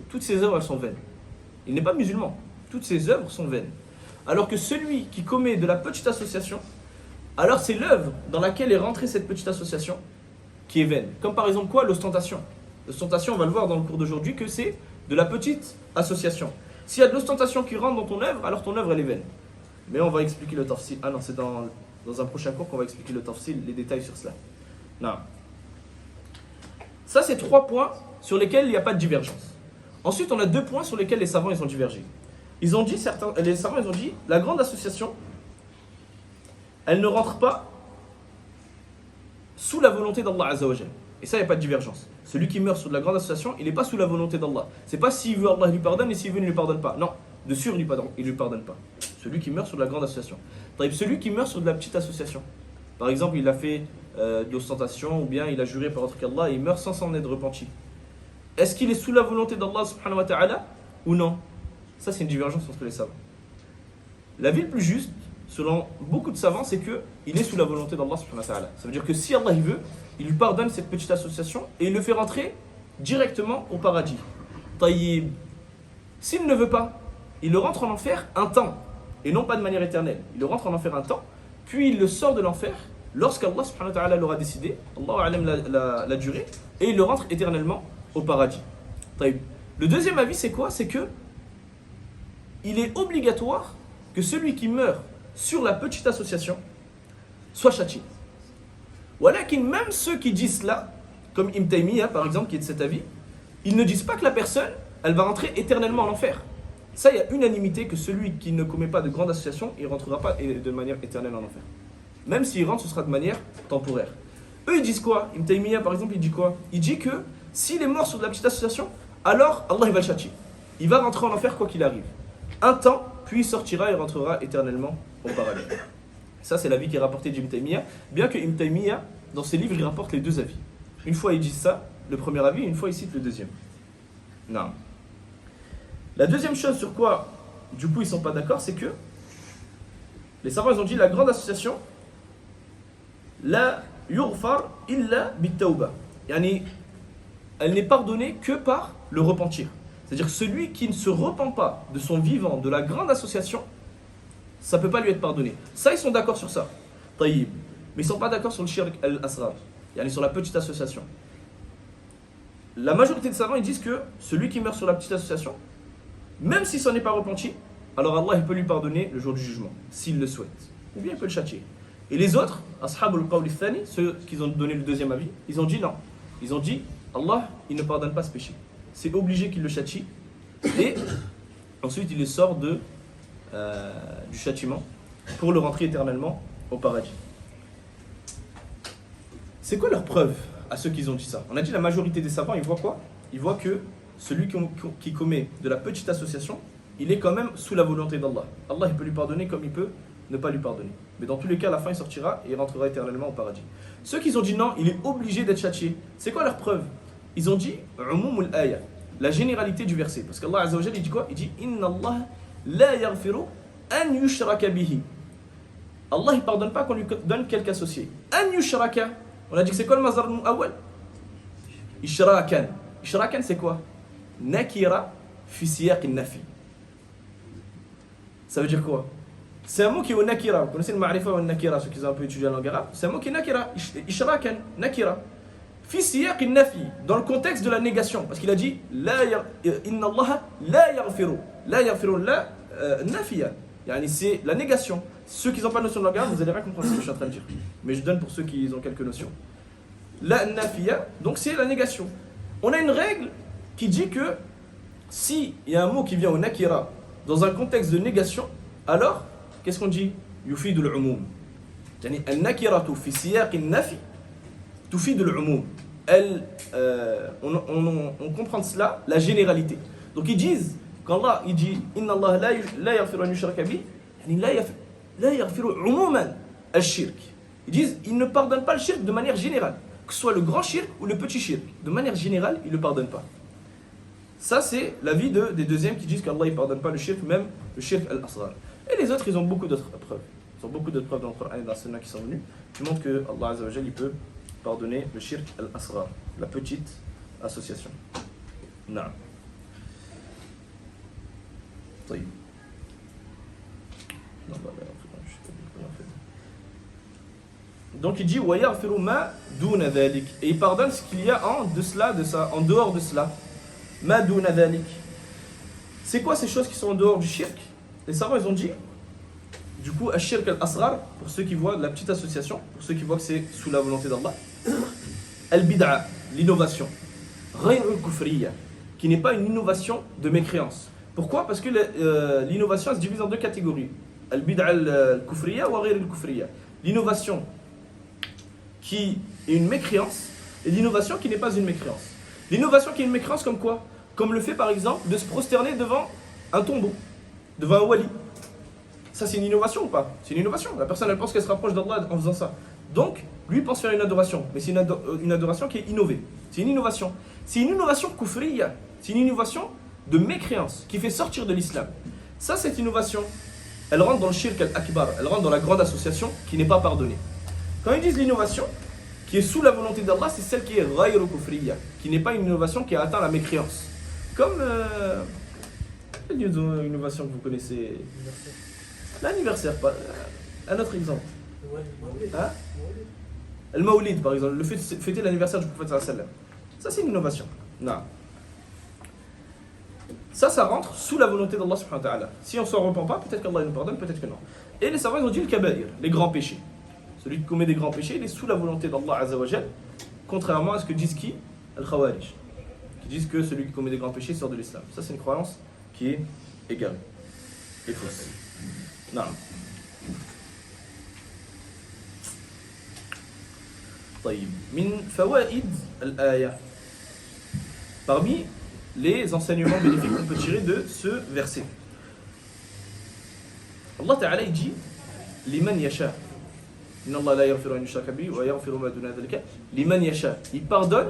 toutes ses œuvres, elles sont vaines. Il n'est pas musulman. Toutes ses œuvres sont vaines. Alors que celui qui commet de la petite association, alors c'est l'œuvre dans laquelle est rentrée cette petite association qui est vaine. Comme par exemple quoi? L'ostentation. L'ostentation, on va le voir dans le cours d'aujourd'hui, que c'est de la petite association. S'il y a de l'ostentation qui rentre dans ton œuvre, alors ton œuvre elle est vaine. Mais on va expliquer le tafsil. Ah non, c'est dans un prochain cours qu'on va expliquer le tafsil, les détails sur cela. Non. Ça, c'est 3 points sur lesquels il n'y a pas de divergence. Ensuite, on a 2 points sur lesquels les savants ils ont divergé. Les savants ils ont dit, la grande association, elle ne rentre pas sous la volonté d'Allah Azza wa Jal. Et ça, il n'y a pas de divergence. Celui qui meurt sous de la grande association, il n'est pas sous la volonté d'Allah. C'est pas s'il veut, Allah lui pardonne, et s'il veut, il ne lui pardonne pas. Non, de sûr, il ne lui pardonne pas. Celui qui meurt sur de la grande association. Celui qui meurt sur de la petite association. Par exemple, il a fait de l'ostentation, ou bien il a juré par autre qu'Allah, et il meurt sans s'en être repenti. Est-ce qu'il est sous la volonté d'Allah subhanahu wa ta'ala ou non? Ça, c'est une divergence entre les savants. La vie le plus juste, selon beaucoup de savants, c'est qu'il est sous la volonté d'Allah subhanahu wa ta'ala. Ça veut dire que si Allah il veut, il lui pardonne cette petite association et il le fait rentrer directement au paradis. Taïb. S'il ne veut pas, il le rentre en enfer un temps, et non pas de manière éternelle. Il le rentre en enfer un temps, puis il le sort de l'enfer lorsqu'Allah subhanahu wa ta'ala l'aura décidé, Allah alam la durée, et il le rentre éternellement au paradis. Taïb. Le deuxième avis, c'est quoi? C'est que il est obligatoire que celui qui meurt sur la petite association soit châtié. Voilà que même ceux qui disent cela, comme Ibn Taymiyyah par exemple, qui est de cet avis, ils ne disent pas que la personne, elle va rentrer éternellement en enfer. Ça, il y a unanimité que celui qui ne commet pas de grande association, il ne rentrera pas de manière éternelle en enfer. Même s'il rentre, ce sera de manière temporaire. Eux, ils disent quoi? Ibn Taymiyyah par exemple, il dit quoi? Il dit que s'il est mort sur de la petite association, alors Allah il va le châtier. Il va rentrer en enfer quoi qu'il arrive. Un temps, puis il sortira et rentrera éternellement au paradis. Ça, c'est l'avis qui est rapporté d'Ibn Taymiyyah, bien que Ibn Taymiyyah, dans ses livres, il rapporte les 2 avis. Une fois, il dit ça, le premier avis, une fois, il cite le deuxième. Non. La deuxième chose sur quoi, du coup, ils ne sont pas d'accord, c'est que les savants, ils ont dit la grande association, la yughfar illa bit-tawbah. Yani, elle n'est pardonnée que par le repentir. C'est-à-dire que celui qui ne se repent pas de son vivant, de la grande association, ça ne peut pas lui être pardonné. Ça, ils sont d'accord sur ça. Taïb. Mais ils ne sont pas d'accord sur le shirk al-asrar, sur la petite association. La majorité des savants, ils disent que celui qui meurt sur la petite association, même s'il s'en est pas repenti, alors Allah il peut lui pardonner le jour du jugement, s'il le souhaite. Ou bien il peut le châtier. Et les autres, Ashabul Qawl al-Thani, ceux qui ont donné le deuxième avis, ils ont dit non. Ils ont dit, Allah, il ne pardonne pas ce péché. C'est obligé qu'il le châtie. Et ensuite, il le sort du châtiment pour le rentrer éternellement au paradis. C'est quoi leur preuve à ceux qui ont dit ça? On a dit la majorité des savants, ils voient quoi? Ils voient que celui qui commet de la petite association, il est quand même sous la volonté d'Allah. Allah, il peut lui pardonner comme il peut ne pas lui pardonner. Mais dans tous les cas, à la fin, il sortira et il rentrera éternellement au paradis. Ceux qui ont dit non, il est obligé d'être châtié. C'est quoi leur preuve? Ils ont dit umumul aya, la généralité du verset. Parce qu'Allah Azza wa Jalla, il dit quoi? Il dit Inna Allah la yaghfiru an yushraka bihi. Allah, il ne pardonne pas qu'on lui donne quelque associé. An yushraka. On a dit que c'est quoi le mazar awal? Ishrakan. Ishrakan, c'est quoi? Nakira fi siyaq nafi. Ça veut dire quoi? C'est un mot qui est au nakira. Vous connaissez le ma'rifa ou le nakira, ceux qui ont un peu étudié la langue arabe? C'est un mot qui est nakira. Ishrakan, nakira. Fi siyaq al-nafi, dans le contexte de la négation. Parce qu'il a dit Inna Allah la yaghfiru. La yaghfiru la nafiya. Yani c'est la négation. Ceux qui n'ont pas notion de langue arabe, vous allez rien comprendre ce que je suis en train de dire. Mais je donne pour ceux qui ont quelques notions. La nafiya, donc c'est la négation. On a une règle qui dit que si il y a un mot qui vient au nakira dans un contexte de négation, alors qu'est-ce qu'on dit? Yufidu al-umum. Yani al-nakiratu fi siyaq al-nafi tufidu al-umum. On comprend de cela la généralité. Donc ils disent, quand Allah il dit Inna Allah la yaghfiru an yushraka bi, yani la yaghfiru umuman al-shirk. Ils disent, il ne pardonne pas le shirk de manière générale, que ce soit le grand shirk ou le petit shirk. De manière générale, il ne le pardonne pas. Ça, c'est l'avis des deuxièmes qui disent qu'Allah ne pardonne pas le shirk, même le shirk al-asghar. Et les autres, ils ont beaucoup d'autres preuves. Ils ont beaucoup d'autres preuves dans le Coran et dans la Sunna qui sont venues, qui montrent que Allah Azza wa Jal, il peut pardonner le shirk al-asghar, la petite association. Naam. طيب. Donc il dit وَيَغْفِرُ مَا دُونَ ذَلِكَ, et il pardonne ce qu'il y a en dehors de cela. مَا دُونَ ذَلِكَ. C'est quoi ces choses qui sont en dehors du shirk? Les savants ils ont dit, du coup, al-shirk al-asghar, pour ceux qui voient la petite association, pour ceux qui voient que c'est sous la volonté d'Allah, al-bid'a, l'innovation, ghayr al-kufriya, qui n'est pas une innovation de mécréance. Pourquoi? Parce que l'innovation se divise en deux catégories, al-bid'a al-kufriya ou ghayr al-kufriya. L'innovation qui est une mécréance et l'innovation qui n'est pas une mécréance. L'innovation qui est une mécréance comme quoi? Comme le fait par exemple de se prosterner devant un tombeau, devant un wali. Ça c'est une innovation ou pas? C'est une innovation. La personne elle pense qu'elle se rapproche d'Allah en faisant ça. Donc lui pense faire une adoration, mais c'est une adoration qui est innovée. C'est une innovation. C'est une innovation kufriya. C'est une innovation de mécréance qui fait sortir de l'islam. Ça, cette innovation, elle rentre dans le shirk al-akbar, elle rentre dans la grande association qui n'est pas pardonnée. Quand ils disent l'innovation qui est sous la volonté d'Allah, c'est celle qui est ghayru kufriya, qui n'est pas une innovation qui a atteint la mécréance. Comme une innovation que vous connaissez, l'anniversaire, un autre exemple. Hein? Le Mawlid par exemple, le fait de fêter l'anniversaire du prophète sallallahu alayhi wa sallam. Ça c'est une innovation. Non. Ça rentre sous la volonté d'Allah subhanahu wa ta'ala. Si on ne s'en repent pas, peut-être qu'Allah nous pardonne, peut-être que non. Et les savants ils ont dit le kaba'ir, les grands péchés. Celui qui commet des grands péchés, il est sous la volonté d'Allah azza wa jal, contrairement à ce que disent qui? Al-Khawarij, qui disent que celui qui commet des grands péchés sort de l'islam. Ça c'est une croyance qui est égarée et fausse. Non. طيب من فوائد الآية, parmi les enseignements bénéfiques qu'on peut tirer de ce verset, Allah Ta'ala il dit liman yasha, inna Allah la yaghfiru an yushraka bihi wa yaghfiru ma duna dhalika liman yasha. Il pardonne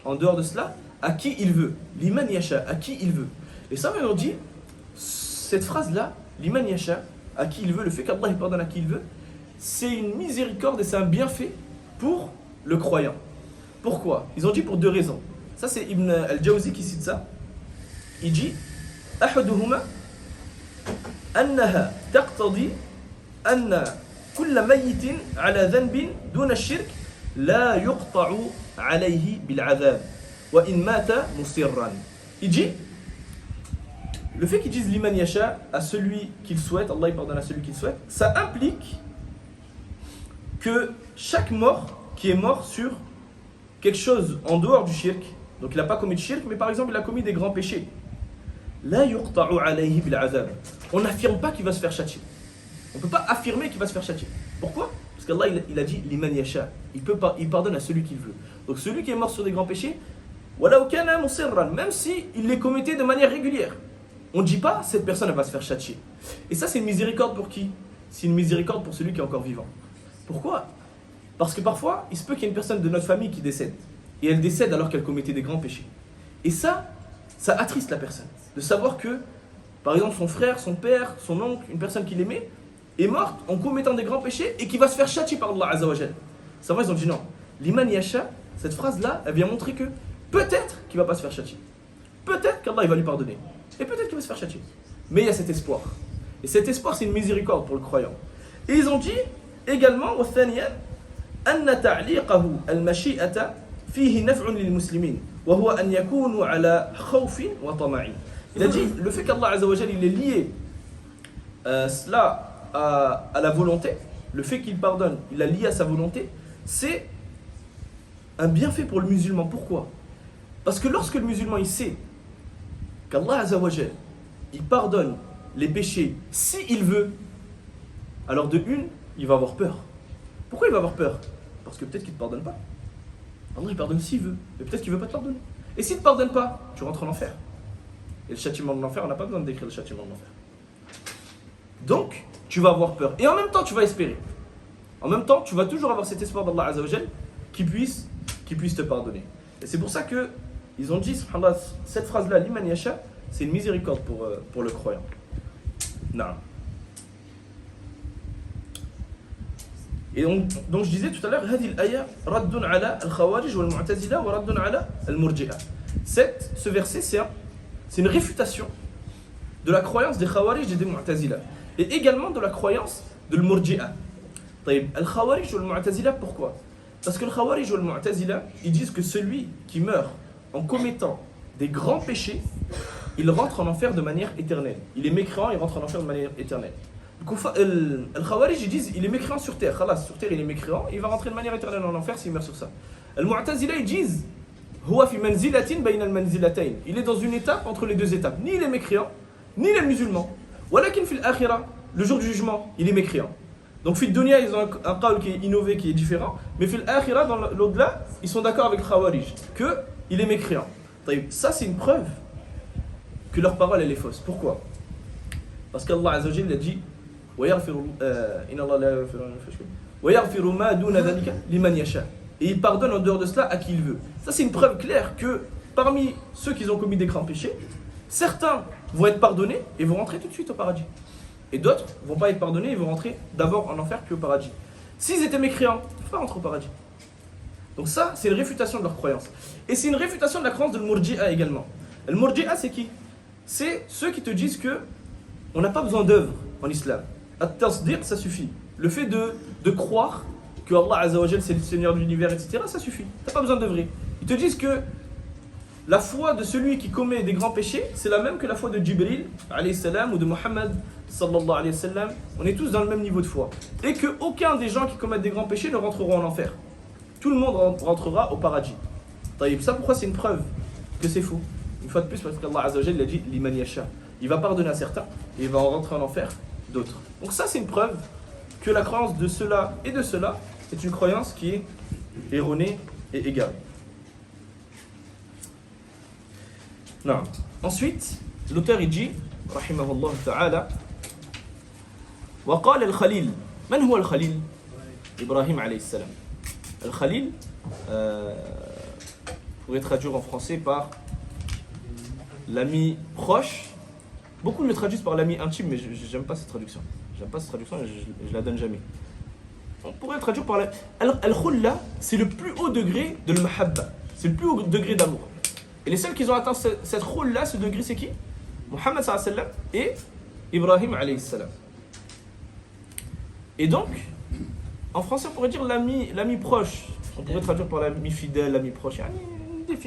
en dehors de cela à qui il veut. Liman yasha, à qui il veut. Et ça on dit cette phrase là, liman yasha, à qui il veut, le fait qu'Allah il pardonne à qui il veut, c'est une miséricorde et c'est un bienfait pour le croyant. Pourquoi? Ils ont dit pour deux raisons. Ça c'est Ibn al-Jawzi qui cite ça. Il dit أحدهما أنها تقتضي أن كل ميت على ذنب دون الشرك لا يقطع عليه بالعذاب وإن مات مصرا. Il dit, le fait qu'ils disent liman yasha à celui qu'il souhaite, Allah il pardonne à celui qu'il souhaite, ça implique que chaque mort qui est mort sur quelque chose en dehors du shirk, donc il n'a pas commis de shirk, mais par exemple il a commis des grands péchés, la yuqta'u alayhi bil azab, on n'affirme pas qu'il va se faire châtier. On ne peut pas affirmer qu'il va se faire châtier. Pourquoi? Parce qu'Allah il a dit liman yasha, il pardonne à celui qu'il veut. Donc celui qui est mort sur des grands péchés, walaw kana musirran, même si il les commettait de manière régulière, on ne dit pas cette personne elle va se faire châtier. Et ça c'est une miséricorde pour qui? C'est une miséricorde pour celui qui est encore vivant. Pourquoi? Parce que parfois, il se peut qu'il y ait une personne de notre famille qui décède. Et elle décède alors qu'elle commettait des grands péchés. Et ça attriste la personne. De savoir que, par exemple, son frère, son père, son oncle, une personne qu'il aimait, est morte en commettant des grands péchés et qui va se faire châtier par Allah Azza wa Jal. Ça va, ils ont dit non. Liman yasha, cette phrase-là, elle vient montrer que peut-être qu'il ne va pas se faire châtier. Peut-être qu'Allah il va lui pardonner. Et peut-être qu'il va se faire châtier. Mais il y a cet espoir. Et cet espoir, c'est une miséricorde pour le croyant. Et ils ont dit également, والثانية أن تعليقه المشيئة فيه نفع للمسلمين وهو أن يكونوا على خوف وطمع. Il a dit le fait qu'Allah Azza wa Jal il est lié cela à la volonté, le fait qu'il pardonne, il a lié à sa volonté, c'est un bienfait pour le musulman. Pourquoi? Parce que lorsque le musulman il sait qu'Allah Azza wa Jal il pardonne les péchés s'il veut, alors de une, il va avoir peur. Pourquoi il va avoir peur? Parce que peut-être qu'il ne te pardonne pas. Allah il pardonne s'il veut, mais peut-être qu'il ne veut pas te pardonner. Et s'il ne te pardonne pas, tu rentres en enfer. Et le châtiment de l'enfer, on n'a pas besoin de décrire le châtiment de l'enfer. Donc, tu vas avoir peur. Et en même temps, tu vas espérer. En même temps, tu vas toujours avoir cet espoir d'Allah Azza wa Jal qui puisse te pardonner. Et c'est pour ça qu'ils ont dit, subhanallah, cette phrase-là, liman yasha, c'est une miséricorde pour le croyant. Non. Et donc je disais tout à l'heure, هذه الآية رد على الخوارج والمعتزلة ورد على المرجئة. Ce verset, c'est une réfutation de la croyance des Khawarij et des Mu'tazila. Et également de la croyance de l'Murji'a. Al-Khawarij ou al-Mu'tazila, pourquoi? Parce que le Khawarij ou al-Mu'tazila, ils disent que celui qui meurt en commettant des grands péchés, il rentre en enfer de manière éternelle. Il est mécréant, il rentre en enfer de manière éternelle. Al-Khawarij, ils disent il est mécréant sur terre. Khalas, sur terre il est mécréant, il va rentrer de manière éternelle en enfer s'il meurt sur ça. Al-Mu'tazila, ils disent huwa fi manzilatin bayna al-manzilatayn. Il est dans une étape entre les deux étapes. Ni il est mécréant, ni il est musulman. Walakin fil akhirah, le jour du jugement, il est mécréant. Donc fil dunya, ils ont un qawl qui est innové, qui est différent. Mais fil akhirah, dans l'au-delà, ils sont d'accord avec Khawarij qu'il est mécréant. Ça, c'est une preuve que leur parole elle est fausse. Pourquoi? Parce qu'Allah Azza wa Jalla a dit et il pardonne en dehors de cela à qui il veut. Ça, c'est une preuve claire que parmi ceux qui ont commis des grands péchés, certains vont être pardonnés et vont rentrer tout de suite au paradis. Et d'autres ne vont pas être pardonnés et vont rentrer d'abord en enfer puis au paradis. S'ils étaient mécréants, ils ne peuvent pas rentrer au paradis. Donc ça, c'est une réfutation de leur croyance. Et c'est une réfutation de la croyance de l'Murji'a également. Le Murji'a, c'est qui? C'est ceux qui te disent que on n'a pas besoin d'œuvres en islam. At-tasdiq, ça suffit. Le fait de croire que Allah Azza wa Jal c'est le Seigneur de l'univers, etc., ça suffit. Tu n'as pas besoin d'œuvrer. Ils te disent que la foi de celui qui commet des grands péchés, c'est la même que la foi de Jibril, alayhi salam, ou de Muhammad, sallallahu alayhi wa sallam. On est tous dans le même niveau de foi. Et qu'aucun des gens qui commettent des grands péchés ne rentreront en enfer. Tout le monde rentrera au paradis. Ça, pourquoi c'est une preuve que c'est faux? Une fois de plus, parce qu'Allah Azza wa Jal a dit liman yasha. Il va pardonner à certains et il va en rentrer en enfer d'autres. Donc ça, c'est une preuve que la croyance de cela et de cela est une croyance qui est erronée et égarée. Non. Ensuite, l'auteur il dit, rahimahullah ta'ala, وقال الخليل. من هو الخليل؟ إبراهيم عليه السلام. Al-Khalil pourrait traduire en français par l'ami proche. Beaucoup le traduisent par l'ami intime, mais j'aime pas cette traduction. J'aime pas cette traduction et je la donne jamais. On pourrait le traduire par Al-Khulla, c'est le plus haut degré de l'Mahabba. C'est le plus haut degré d'amour. Et les seuls qui ont atteint cette Khulla, ce degré, c'est qui? Muhammad sallallahu alayhi wa sallam et Ibrahim alayhi salam. Et donc, en français, on pourrait dire l'ami proche. On pourrait traduire par l'ami fidèle, l'ami proche.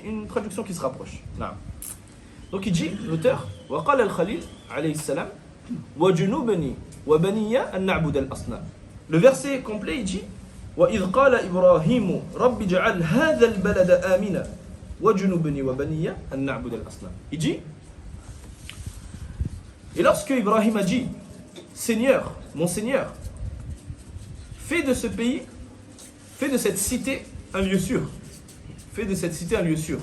Une traduction qui se rapproche. Non. Donc il dit, l'auteur, وقال الخليل عليه السلام وجنوبني وبني أن نعبد الأصنام. Le verset complet il dit وإذ قال إبراهيم رب اجعل هذا البلد آمنا وجنوبني وبني أن نعبد الأصنام. Il dit, et lorsque Ibrahim a dit, Seigneur, mon Seigneur, fais de ce pays, fais de cette cité un lieu sûr. Fais de cette cité un lieu sûr.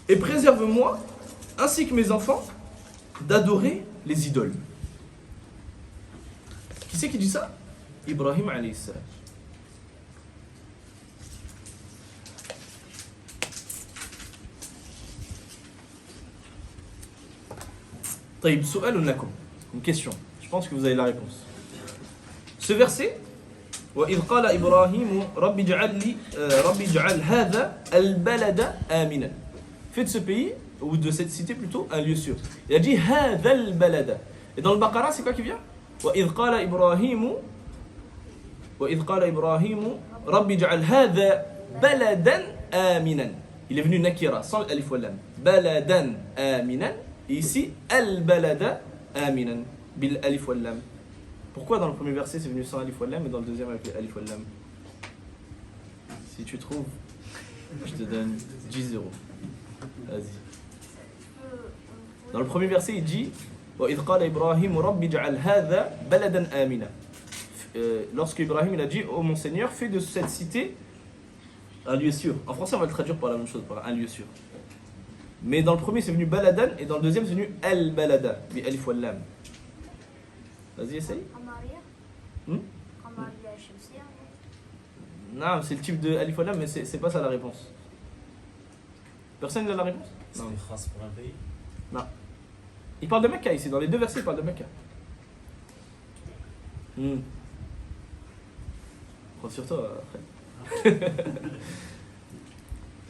Et préserve-moi, ainsi que mes enfants, d'adorer les idoles. Qui c'est qui dit ça? Ibrahim alayhi salam. طيب سؤال لكم. Une question. Je pense que vous avez la réponse. Ce verset, وإذ قال إبراهيم رب اجعل هذا البلد آمنا. Fais de ce pays, ou de cette cité plutôt, un lieu sûr. Il a dit هذا البلد. Et dans le Baqarah, c'est quoi qui vient? وَإِذْ قَالَ إِبْرَاهِيمُ رَبِّ اجْعَلْ هَذَا بَلَدًا آمِنًا. Il est venu nakira, sans l'alif wal lam. Baladan aminan. Et ici, al-balada aminan. Bil alif wal lam. Pourquoi dans le premier verset c'est venu sans alif wal lam et dans le deuxième avec alif wal lam? Si tu trouves, je te donne 10 euros. Vas-y. Dans le premier verset, il dit وَإِذْ قَالَ إِبْرَاهِيمُ رَبِّ اجْعَلْ هَذَا بَلَدًا آمِنًا. Lorsque Ibrahim il a dit oh mon Seigneur, fais de cette cité un lieu sûr. En français, on va le traduire par la même chose, par un lieu sûr. Mais dans le premier, c'est venu baladan et dans le deuxième, c'est venu al-balada, bi alif wal lam. Vas-y, essaye. Non, c'est le type de alif wal lam, mais c'est pas ça la réponse. Personne n'a la réponse? C'est une phrase pour un pays. Non. Il parle de Mecca ici, dans les deux versets, il parle de Mecca. Prends sur toi après.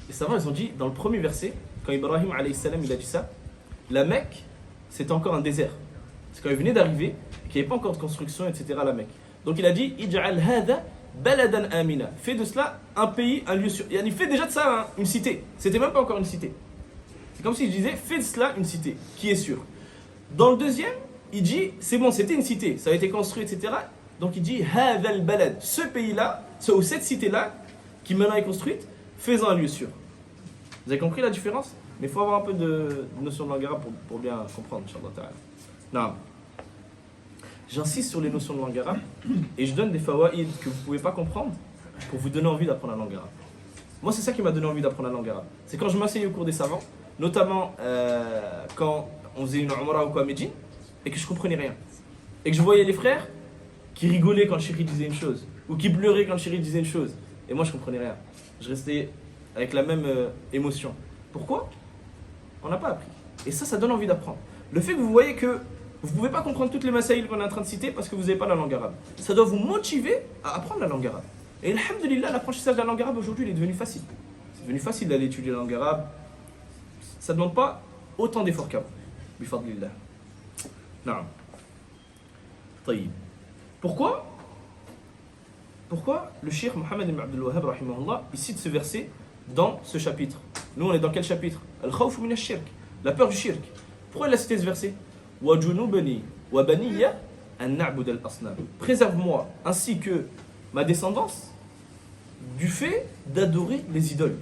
Les savants ils ont dit dans le premier verset, quand Ibrahim alayhi salam il a dit ça, la Mecque c'était encore un désert. C'est quand il venait d'arriver et qu'il n'y avait pas encore de construction, etc. à la Mecque. Donc il a dit Ij'al hadha baladan amina. Fais de cela un pays, un lieu sûr. Il fait déjà de ça une cité. C'était même pas encore une cité. C'est comme si je disais fais de cela une cité qui est sûre. Dans le deuxième, il dit c'est bon, c'était une cité, ça a été construit, etc. Donc il dit hadha al-balad, ce pays-là, ou cette cité-là, qui maintenant est construite, faisant un lieu sûr. Vous avez compris la différence? Mais il faut avoir un peu de notion de langue arabe pour bien comprendre, Inch'Allah ta'ala. Non. J'insiste sur les notions de langue arabe et je donne des fawaïd que vous ne pouvez pas comprendre pour vous donner envie d'apprendre la langue arabe. Moi, c'est ça qui m'a donné envie d'apprendre la langue arabe. C'est quand je m'asseyais au cours des savants, notamment quand on faisait une umrah ou quoi à Médine, et que je comprenais rien. Et que je voyais les frères qui rigolaient quand le chéri disait une chose, ou qui pleuraient quand le chéri disait une chose. Et moi, je comprenais rien. Je restais avec la même émotion. Pourquoi? On n'a pas appris. Et ça donne envie d'apprendre. Le fait que vous voyez que vous ne pouvez pas comprendre toutes les masaïl qu'on est en train de citer parce que vous n'avez pas la langue arabe, ça doit vous motiver à apprendre la langue arabe. Et alhamdulillah, l'apprentissage de la langue arabe aujourd'hui, il est devenu facile. C'est devenu facile d'aller étudier la langue arabe. Ça ne demande pas autant d'efforts qu'avant. Bifadlillah. Naam. Taïb. Pourquoi le cheikh Mohammed ibn Abdul Wahhab rahimahullah, il cite ce verset dans ce chapitre? Nous, on est dans quel chapitre? Al-khawf min ash-shirk, la peur du shirk. Pourquoi il a cité ce verset? Wa junubani wa baniya an na'bud al-asnam. Préserve-moi ainsi que ma descendance du fait d'adorer les idoles.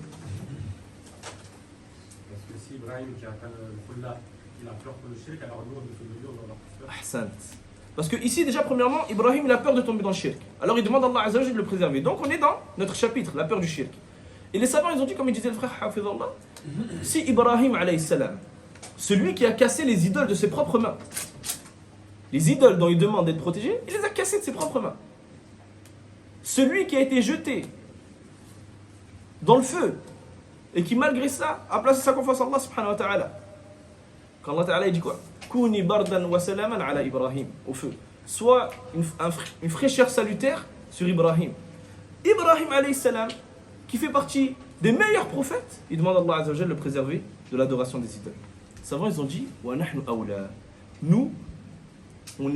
Parce que si Ibrahim qui a le Khullah, il a peur pour le shirk, alors nous on fait le on va leur faire. Ahsant. Parce que ici, déjà, premièrement, Ibrahim il a peur de tomber dans le shirk. Alors il demande à Allah Azza wa Jalla de le préserver. Donc on est dans notre chapitre, la peur du shirk. Et les savants, ils ont dit, comme il disait le frère Hafidhallah, si Ibrahim alayhi salam, celui qui a cassé les idoles de ses propres mains, les idoles dont il demande d'être protégé, il les a cassées de ses propres mains. Celui qui a été jeté dans le feu et qui malgré ça a placé sa confiance en Allah subhanahu wa ta'ala. Quand Allah ta'ala dit quoi? Kuni bardan wa salaman ala Ibrahim, au feu. Soit une fraîcheur salutaire sur Ibrahim. Ibrahim alayhi salam, qui fait partie des meilleurs prophètes, il demande à Allah Azza wa Jalla de le préserver de l'adoration des idoles. Les savants, ils ont dit wa nahnu awla. Nous, on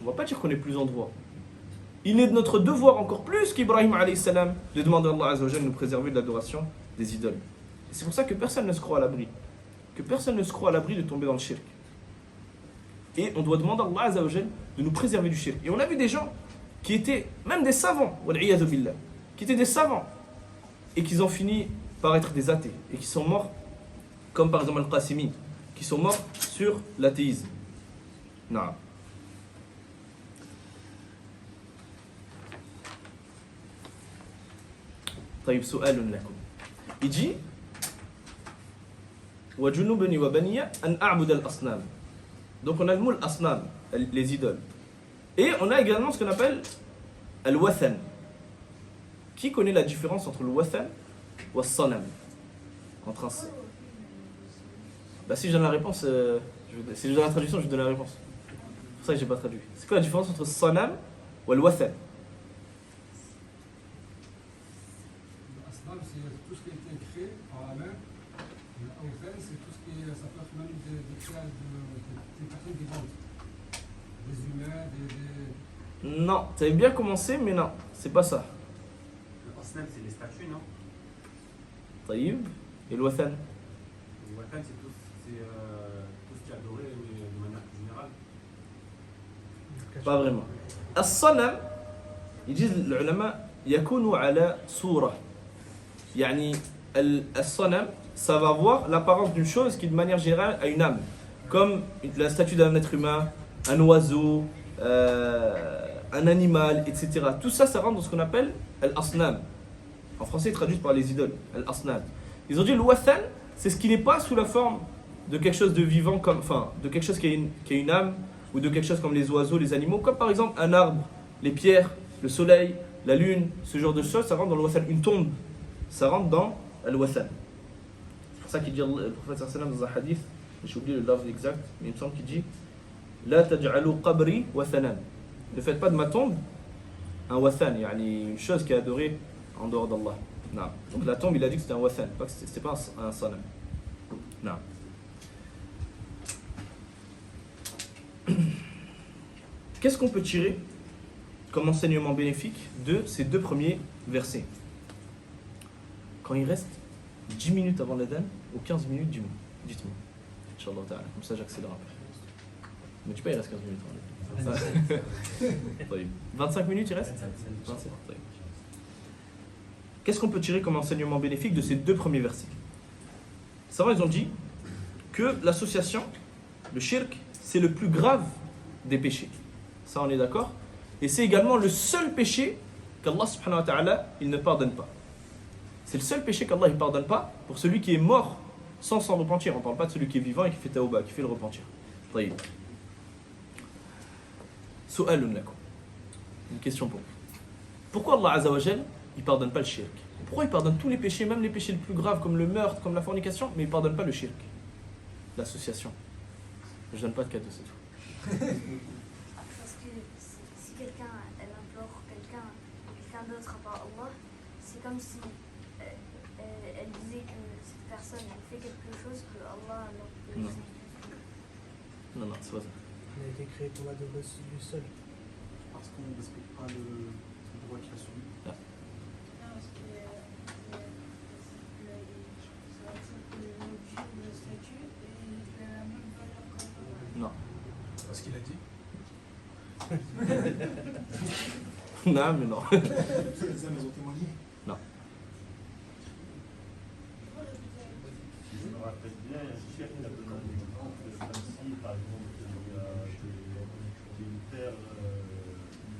va pas dire qu'on est plus en droit. Il est de notre devoir encore plus qu'Ibrahim alayhi salam de demander à Allah Azza wa Jalla de nous préserver de l'adoration des idoles. Et c'est pour ça que personne ne se croit à l'abri. Que personne ne se croit à l'abri de tomber dans le shirk. Et on doit demander à Allah Azza wa Jalla de nous préserver du shirk. Et on a vu des gens qui étaient même des savants, wal'iyadu billah, qui étaient des savants et qui ont fini par être des athées et qui sont morts, comme par exemple Al-Qasimi, qui sont morts sur l'athéisme. Non. طيب سؤال لكم. Il dit وجنوبني وبني أن أعبد الأصنام. Donc on a le mot asnam, les idoles. Et on a également ce qu'on appelle al-wathan. Qui connaît la différence entre le wathan ou le sanam? Entre un... Bah si je donne la réponse, si je donne la traduction, je donne la réponse. C'est pour ça que j'ai pas traduit. C'est quoi la différence entre sanam ou le wathan? L'asnam, c'est tout ce qui a été créé par la main. L'awthan, c'est tout ce qui est, ça peut être même des créages de des personnes vivantes. Des humains, des... Non, tu avais bien commencé, mais non, c'est pas ça. Le Asnam, c'est les statues, non? Taïb. Et le Wathan? Le Watan, c'est tout ce qui est adoré, mais de manière plus générale. Pas vraiment. As-sanam, ils disent les ulama, yakunu ala soura. Yani, as-sanam, ça va avoir l'apparence d'une chose qui, de manière générale, a une âme. Comme la statue d'un être humain, un oiseau, un animal, etc. Tout ça, ça rentre dans ce qu'on appelle al-asnam. En français, traduit par les idoles, al-asnam. Ils ont dit le wathan, c'est ce qui n'est pas sous la forme de quelque chose de vivant, comme, enfin, de quelque chose qui a une âme, ou de quelque chose comme les oiseaux, les animaux, comme par exemple un arbre, les pierres, le soleil, la lune, ce genre de choses, ça rentre dans le wathan. Une tombe, ça rentre dans le wathan. C'est pour ça qu'il dit le prophète sallallahu dans un hadith, j'ai oublié le lafz exact, mais il me semble qu'il dit La taj'alu qabri wathanan. Ne faites pas de ma tombe un wathan, yani une chose qui est adorée en dehors d'Allah. Non. Donc la tombe, il a dit que c'était un wathan, pas que c'était pas un sanam. Non. Qu'est-ce qu'on peut tirer comme enseignement bénéfique de ces deux premiers versets? Quand il reste 10 minutes avant l'Adhan ou 15 minutes, dites-moi. Inch'Allah ta'ala, comme ça j'accélère un peu. Mais tu peux, il reste 15 minutes. 25 minutes il reste 27. Qu'est-ce qu'on peut tirer comme enseignement bénéfique de ces deux premiers versets? Les savants, ils ont dit que l'association, le shirk, c'est le plus grave des péchés. Ça, on est d'accord? Et c'est également le seul péché qu'Allah subhanahu wa ta'ala, il ne pardonne pas. C'est le seul péché qu'Allah ne pardonne pas pour celui qui est mort sans s'en repentir. On ne parle pas de celui qui est vivant et qui fait tawba, qui fait le repentir. طيب. سؤال لكم. Une question pour vous. Pourquoi Allah Azza wa Jal, il ne pardonne pas le shirk? Pourquoi il pardonne tous les péchés, même les péchés les plus graves comme le meurtre, comme la fornication, mais il ne pardonne pas le shirk? L'association. Je ne donne pas de cadeau, c'est tout. Parce que si quelqu'un, elle implore quelqu'un d'autre à part Allah, c'est comme si elle disait que cette personne elle fait quelque chose que Allah Non. Non, c'est pas ça. Il a été créé pour adorer lui seul. Parce qu'on ne respecte pas le droit qu'il a sur lui. Non. Parce qu'il a dit. Non, mais non. Les hommes, ils ont témoigné. Non. Si je me rappelle bien, il y a un chef qui a donné un exemple, comme si, par exemple, une terre,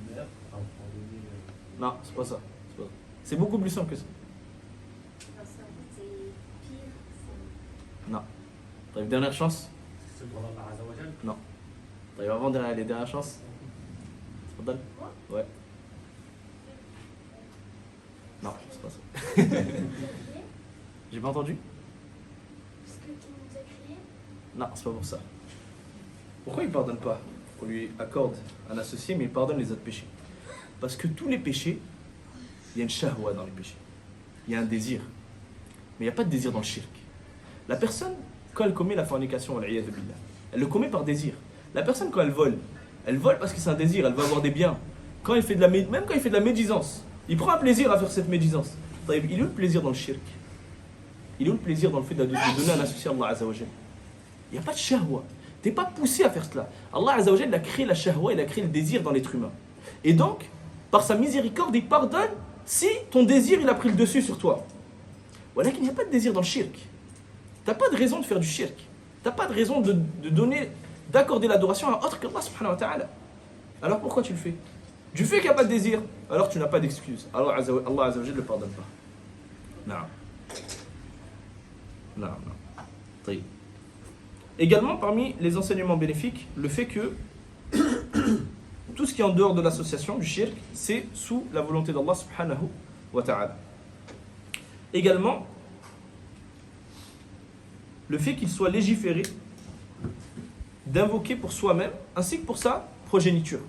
une mère, à un moment donné. Non, c'est pas ça. C'est beaucoup plus simple que ça. c'est pire. Non. T'as une dernière chance? C'est pour Allah Azza wa Jal. Non. T'as avant les dernières chances? Tfadal. Ouais. Non, c'est pas ça. J'ai pas entendu? Parce que tu nous as créé. Non, c'est pas pour ça. Pourquoi il pardonne pas? On lui accorde un associé, mais il pardonne les autres péchés. Parce que tous les péchés, il y a une shahwa dans les péchés. Il y a un désir. Mais il n'y a pas de désir dans le shirk. La personne, quand elle commet la fornication, elle le commet par désir. La personne, quand elle vole parce que c'est un désir, elle veut avoir des biens. Quand elle fait même quand il fait de la médisance, il prend un plaisir à faire cette médisance. Il est où le plaisir dans le shirk? Il est où le plaisir dans le fait de donner un associé à Allah Azza wa Jal? Il n'y a pas de shahwa. Tu n'es pas poussé à faire cela. Allah Azza wa Jal, il a créé la shahwa, il a créé le désir dans l'être humain. Et donc, par sa miséricorde, il pardonne si ton désir il a pris le dessus sur toi. Voilà qu'il n'y a pas de désir dans le shirk. Tu n'as pas de raison de faire du shirk. Tu n'as pas de raison de donner, d'accorder l'adoration à autre qu'Allah subhanahu wa ta'ala. Alors pourquoi tu le fais? Du fait qu'il n'y a pas de désir, alors tu n'as pas d'excuse. Alors Allah Azza wa Jal ne le pardonne pas. Non. Non. طيب. Également, parmi les enseignements bénéfiques, le fait que tout ce qui est en dehors de l'association, du shirk, c'est sous la volonté d'Allah subhanahu wa ta'ala. Également, le fait qu'il soit légiféré d'invoquer pour soi-même, ainsi que pour sa progéniture.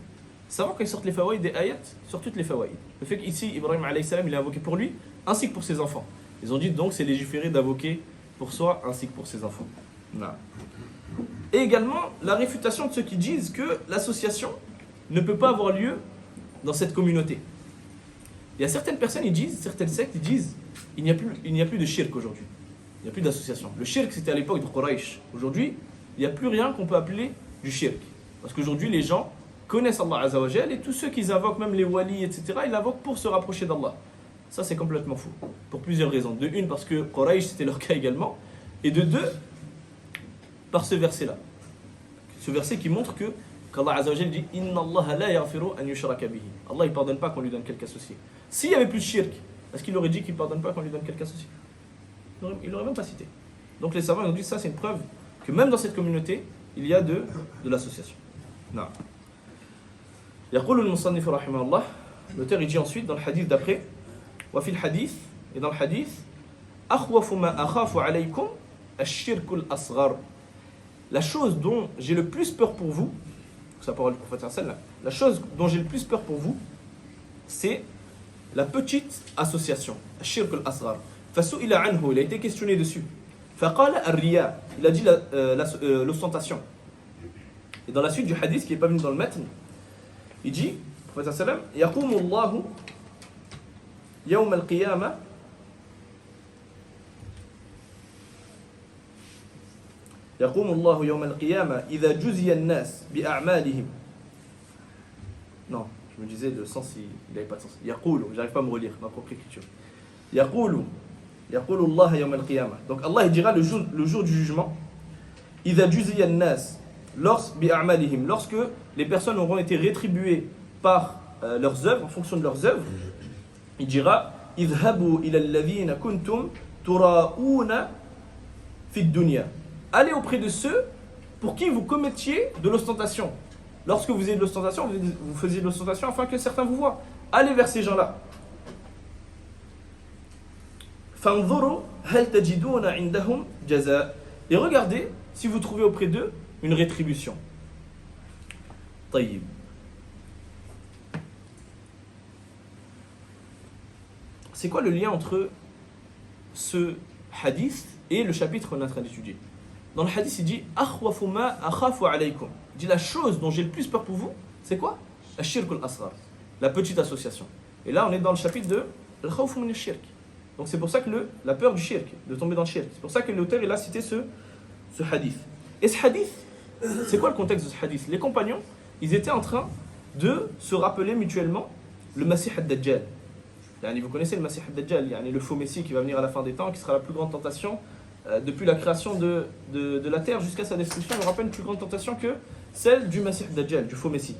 Savoir quand ils sortent les fawaïd des ayats, sur toutes les fawaïd. Le fait qu'ici, Ibrahim alayhi salam, il a invoqué pour lui, ainsi que pour ses enfants. Ils ont dit donc c'est légiféré d'invoquer pour soi, ainsi que pour ses enfants. Non. et également la réfutation de ceux qui disent que l'association ne peut pas avoir lieu dans cette communauté. Il y a certaines personnes, certaines sectes, ils disent il n'y a plus de shirk aujourd'hui. Il n'y a plus d'association. Le shirk, c'était à l'époque de Quraysh. Aujourd'hui, il n'y a plus rien qu'on peut appeler du shirk. Parce qu'aujourd'hui, les gens connaissent Allah Azza wa Jal et tous ceux qui invoquent, même les walis, etc., ils l'invoquent pour se rapprocher d'Allah. Ça, c'est complètement faux. Pour plusieurs raisons. De une, parce que Quraysh, c'était leur cas également. Et de deux, par ce verset-là. Ce verset qui montre qu'Allah Azza wa Jal dit Inna Allah la yaghfiru an yushraka bihi. Allah, il ne pardonne pas qu'on lui donne quelque associé. S'il n'y avait plus de shirk, est-ce qu'il aurait dit qu'il ne pardonne pas qu'on lui donne quelque associé? Il n'aurait même pas cité. Donc les savants ont dit ça, c'est une preuve que même dans cette communauté, il y a de l'association. Non. يقول المصنف رحمه الله, l'auteur il dit ensuite dans le hadith d'après, وفي الحديث, et dans le hadith, أخوف ما أخاف عليكم الشرك الأصغر. La chose dont j'ai le plus peur pour vous, c'est la parole du prophète sallallahu, la chose dont j'ai le plus peur pour vous, c'est la petite association, الشرك الأصغر. فسئل عنه, il a été questionné dessus. فقال الرياء, il a dit l'ostentation. Et dans la suite du hadith qui n'est pas venu dans le matn, il dit, le prophète sallam, يقوم الله يوم القيامة يقوم الله يوم القيامة إذا جزي الناس بأعمالهم. Non, je me disais le sens il n'avait pas de sens. يقول, j'arrive pas à me relire ma propre écriture. يقول الله يوم القيامة. Donc Allah il dira le jour du jugement, إذا جزي الناس, lorsque les personnes auront été rétribuées par leurs œuvres, en fonction de leurs œuvres, il dira اذهبوا إلى الذين كنتم تراؤون في الدنيا. Allez auprès de ceux pour qui vous commettiez de l'ostentation. Lorsque vous faisiez de l'ostentation, vous faisiez de l'ostentation afin que certains vous voient. Allez vers ces gens-là. فانظروا هل تجدون عندهم جزاء. Et regardez si vous trouvez auprès d'eux une rétribution. طيب. C'est quoi le lien entre ce hadith et le chapitre qu'on est en train d'étudier? Dans le hadith, il dit أخوف ما أخاف عليكم. Il dit la chose dont j'ai le plus peur pour vous, c'est quoi? الشرك الأصغر, la petite association. Et là, on est dans le chapitre de الخوف من الشرك. Donc c'est pour ça que la peur du shirk, de tomber dans le shirk. C'est pour ça que l'auteur il a cité ce hadith. Et ce hadith, c'est quoi le contexte de ce hadith? Les compagnons, ils étaient en train de se rappeler mutuellement le Masih ad-Dajjal. Vous connaissez le Masih ad-Dajjal, le faux messie qui va venir à la fin des temps, qui sera la plus grande tentation depuis la création de la terre jusqu'à sa destruction. Il n'y aura pas une plus grande tentation que celle du Masih ad-Dajjal, du faux messie.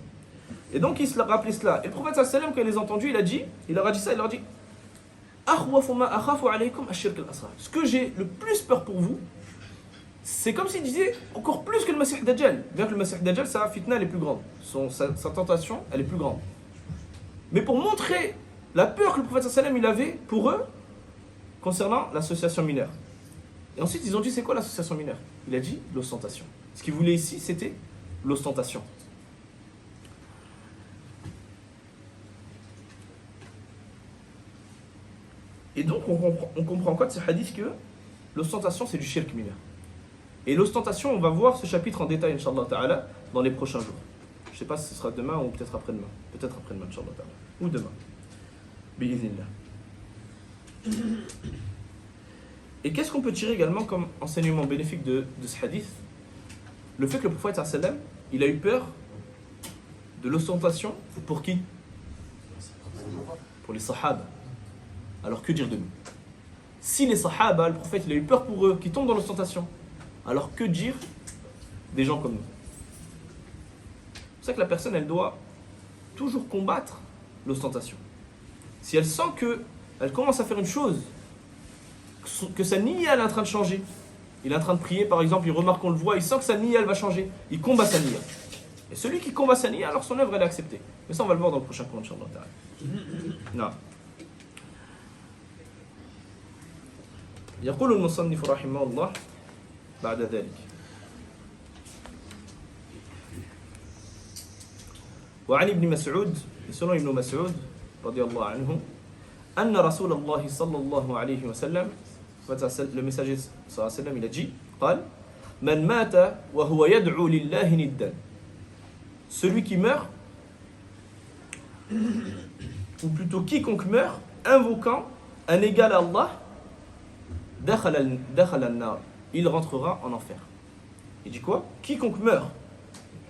Et donc ils se rappelaient cela. Et le prophète sallallahu alayhi wa sallam, quand il les a entendus, il leur a dit ça, il leur a dit ce que j'ai le plus peur pour vous, c'est comme s'il disait encore plus que le Masih Dajjal. Bien que le Masih Dajjal, sa fitna elle est plus grande, sa tentation elle est plus grande. Mais pour montrer la peur que le prophète sallam il avait pour eux concernant l'association mineure. Et ensuite ils ont dit c'est quoi l'association mineure? Il a dit l'ostentation. Ce qu'il voulait ici c'était l'ostentation. Et donc on comprend quoi de ce hadith que l'ostentation c'est du shirk mineur. Et l'ostentation, on va voir ce chapitre en détail, Inch'Allah Ta'ala, dans les prochains jours. Je ne sais pas si ce sera demain ou peut-être après-demain. Peut-être après-demain, Inch'Allah Ta'ala. Ou demain. Bi'idhnillah. Et qu'est-ce qu'on peut tirer également comme enseignement bénéfique de ce hadith? Le fait que le prophète sallam, il a eu peur de l'ostentation pour qui? Pour les sahaba. Alors que dire de nous? Si les sahaba, le prophète, il a eu peur pour eux, qui tombent dans l'ostentation, alors que dire des gens comme nous? C'est pour ça que la personne, elle doit toujours combattre l'ostentation. Si elle sent qu'elle commence à faire une chose, que sa niya elle est en train de changer, il est en train de prier par exemple, il remarque qu'on le voit, il sent que sa niya elle va changer, il combat sa niya. Et celui qui combat sa niya, alors son œuvre elle est acceptée. Mais ça on va le voir dans le prochain cours, Inch'Allah Ta'ala. Non. يقول المصنف رحمه الله بعد ذلك وعن ابن مسعود selon ابن مسعود رضي الله عنه أن رسول الله صلى الله عليه وسلم le messager صلى الله عليه وسلم il a dit قال Man mata wa huwa yad'u lillahi niddan. Celui qui meurt, ou plutôt quiconque meurt, invoquant un égal à Allah, dakhala an-nar. Il rentrera en enfer. Il dit quoi? Quiconque meurt,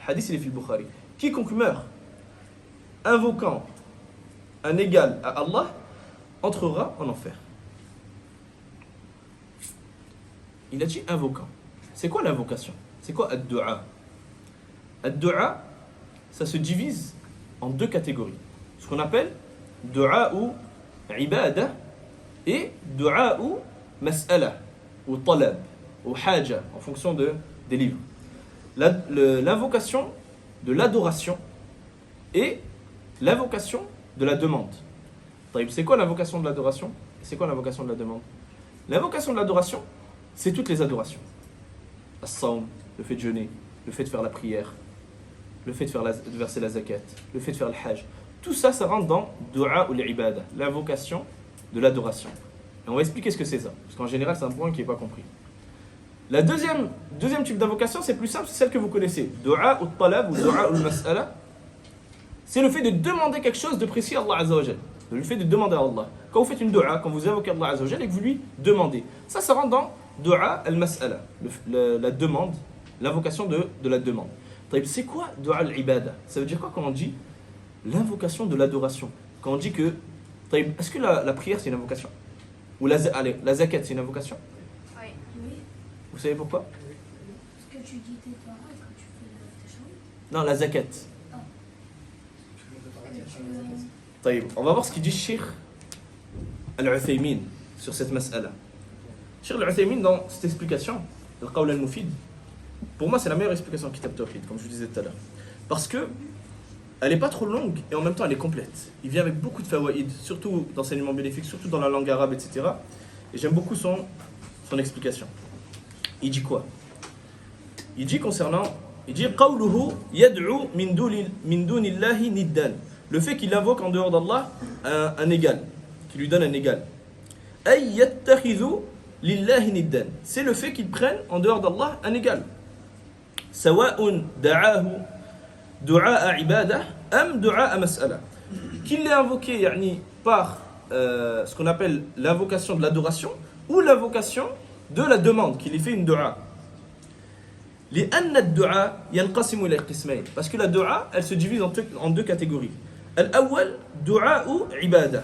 le hadith il est dans le Bukhari, quiconque meurt, invoquant un égal à Allah, entrera en enfer. Il a dit invoquant. C'est quoi l'invocation? C'est quoi ad-du'a? Ad-du'a, ça se divise en deux catégories. Ce qu'on appelle du'a ou ibada et du'a ou mas'ala ou talab ou haja en fonction des livres. L'invocation de l'adoration et l'invocation de la demande. C'est quoi l'invocation de l'adoration? C'est quoi l'invocation de la demande? L'invocation de l'adoration, c'est toutes les adorations. As-sawm, le fait de jeûner, le fait de faire la prière, le fait de verser la zakat, le fait de faire le hajj. Tout ça, ça rentre dans du'a ou l'ibada, l'invocation de l'adoration. Et on va expliquer ce que c'est ça, parce qu'en général, c'est un point qui n'est pas compris. La deuxième type d'invocation, c'est plus simple, c'est celle que vous connaissez. Du'a ou talab ou du'a ou mas'ala. C'est le fait de demander quelque chose de précis à Allah Azza wa Jal. Le fait de demander à Allah. Quand vous faites une du'a, quand vous invoquez Allah Azza wa Jal et que vous lui demandez. Ça rentre dans du'a al-mas'ala, la demande, l'invocation de la demande. C'est quoi du'a al-ibada? Ça veut dire quoi quand on dit l'invocation de l'adoration? Quand on dit que, est-ce que la prière c'est une invocation? Ou la zakat c'est une invocation? Oui. Vous savez pourquoi? Parce que tu dis tes paroles quand tu fais tes choses. Non, la zakat. On va voir ce qu'il dit Cheikh Al-Uthaymin sur cette mas'ala. Cheikh Al-Uthaymin, dans cette explication, le Qawl al-Mufid, pour moi c'est la meilleure explication de Kitab Tawhid, comme je vous disais tout à l'heure. Parce que elle n'est pas trop longue et en même temps elle est complète. Il vient avec beaucoup de fawaïd, surtout d'enseignements bénéfiques, surtout dans la langue arabe, etc. Et j'aime beaucoup son explication. Il dit quoi? Il dit Qawluhu yad'u min dunillahi niddan. Le fait qu'il invoque en dehors d'Allah un égal, qu'il lui donne un égal. Ay yattakhidhu lillahi niddan. C'est le fait qu'il prenne en dehors d'Allah un égal. Sawa'un da'ahu du'a ibadah am du'a mas'ala. Qu'il l'ait invoqué par ce qu'on appelle l'invocation de l'adoration ou l'invocation de la demande, qu'il ait fait une du'a. لأن الدعاء ينقسم إلى قسمين. Parce que la du'a, elle se divise en deux catégories. Al-awwal du'a'u ibada.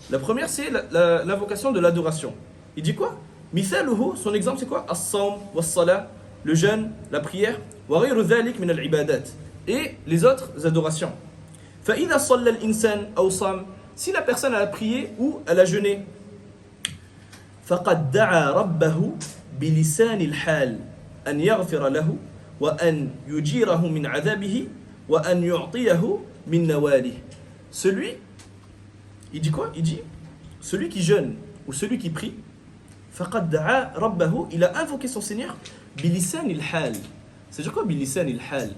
La première c'est l'invocation de l'adoration. Il dit quoi? Mithaluhu, son exemple c'est quoi? As-sawm was-salah, le jeûne, la prière, wa ghayru dhalik min al-ibadat, et les autres adorations. Fa idha salla al-insan aw sam, si la personne a prié ou elle a jeûné, faqad da'a rabbahu bilisan al-hal an yaghfira lahu wa an yujirahu min 'adhabihi wa an yu'tiyahu min nawalih. Celui, il dit quoi? Il dit celui qui jeûne ou celui qui prie, faqad da'a rabbahu, il a invoqué son Seigneur bilisan al-hal. C'est-à-dire quoi bilisan al-hal?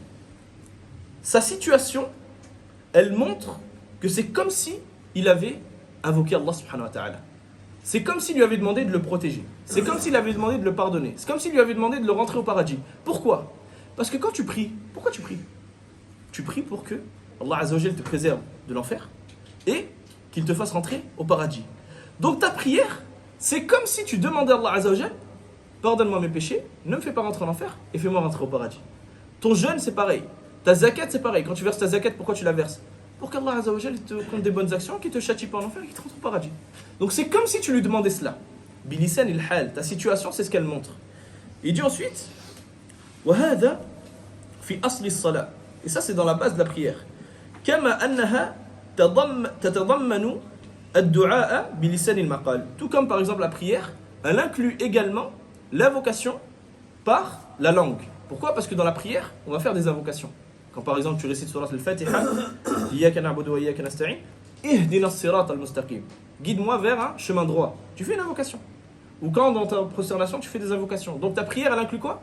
Sa situation, elle montre que c'est comme si il avait invoqué Allah subhanahu wa ta'ala. C'est comme s'il lui avait demandé de le protéger. C'est comme s'il avait demandé de le pardonner. C'est comme s'il lui avait demandé de le rentrer au paradis. Pourquoi? Parce que quand tu pries, pourquoi tu pries? Tu pries pour que Allah Azza wa Jal te préserve de l'enfer et qu'il te fasse rentrer au paradis. Donc ta prière, c'est comme si tu demandais à Allah Azza wa Jal, pardonne-moi mes péchés, ne me fais pas rentrer en enfer et fais-moi rentrer au paradis. Ton jeûne, c'est pareil. Ta zakat, c'est pareil. Quand tu verses ta zakat, pourquoi tu la verses? Pour qu'Allah Azza wa Jal te compte des bonnes actions, qu'il te châtie pas en enfer et qu'il te rentre au paradis. Donc c'est comme si tu lui demandais cela. Bilisan il-hal, ta situation, c'est ce qu'elle montre. Il dit ensuite, wa hadha fi asli as-salat. Et ça, c'est dans la base de la prière. Kama annaha tatadammanu ad-du'a bilisan al-maqal. Tout comme par exemple la prière, elle inclut également l'invocation par la langue. Pourquoi? Parce que dans la prière, on va faire des invocations. Quand par exemple tu récites surat al-Fatiha, Iyyaka na'budu wa iyyaka nasta'in, ihdina as-sirata al-mustaqim. Guide-moi vers un chemin droit. Tu fais une invocation. Ou quand dans ta prosternation, tu fais des invocations. Donc ta prière, elle inclut quoi?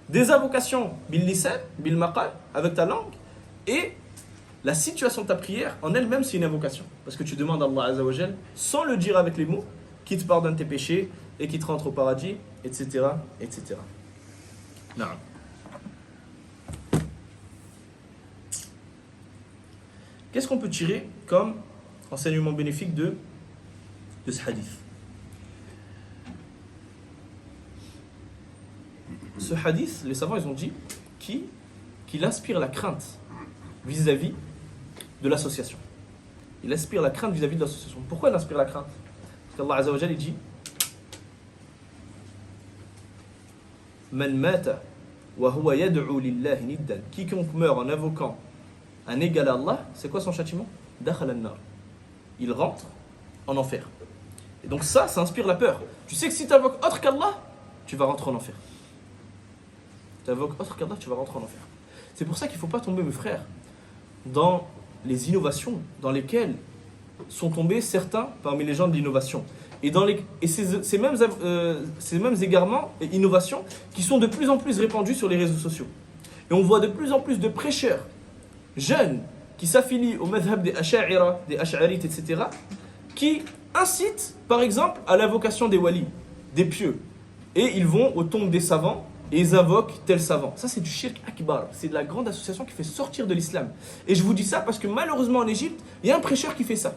Des invocations bil lisan, bil maqal, avec ta langue, et la situation de ta prière en elle-même, c'est une invocation. Parce que tu demandes à Allah Azza wa Jal, sans le dire avec les mots, qui te pardonne tes péchés et qui te rentre au paradis, etc., etc. Non. Qu'est-ce qu'on peut tirer comme enseignement bénéfique de ce hadith? Ce hadith, les savants ils ont dit qu'il inspire la crainte vis-à-vis de l'association. Il inspire la crainte vis-à-vis de l'association. Pourquoi il inspire la crainte? Parce qu'Allah Azza wa Jalla dit Man mata wa huwa yad'u lillahi niddan. Quiconque meurt en invoquant un égal à Allah, c'est quoi son châtiment? Dakhala an-nar. Il rentre en enfer. Et donc ça inspire la peur. Tu sais que si tu invoques autre qu'Allah, tu vas rentrer en enfer. Tu invoques autre qu'Allah, tu vas rentrer en enfer. C'est pour ça qu'il ne faut pas tomber, mes frères, dans les innovations dans lesquelles sont tombés certains parmi les gens de l'innovation. Et ces mêmes égarements et innovations qui sont de plus en plus répandus sur les réseaux sociaux. Et on voit de plus en plus de prêcheurs jeunes qui s'affilient au madhab des Ash'a'ira, des Ash'arites, etc., qui incitent, par exemple, à l'invocation des walis, des pieux. Et ils vont aux tombes des savants et ils invoquent tel savant. Ça, c'est du shirk akbar. C'est de la grande association qui fait sortir de l'islam. Et je vous dis ça parce que malheureusement en Égypte, il y a un prêcheur qui fait ça.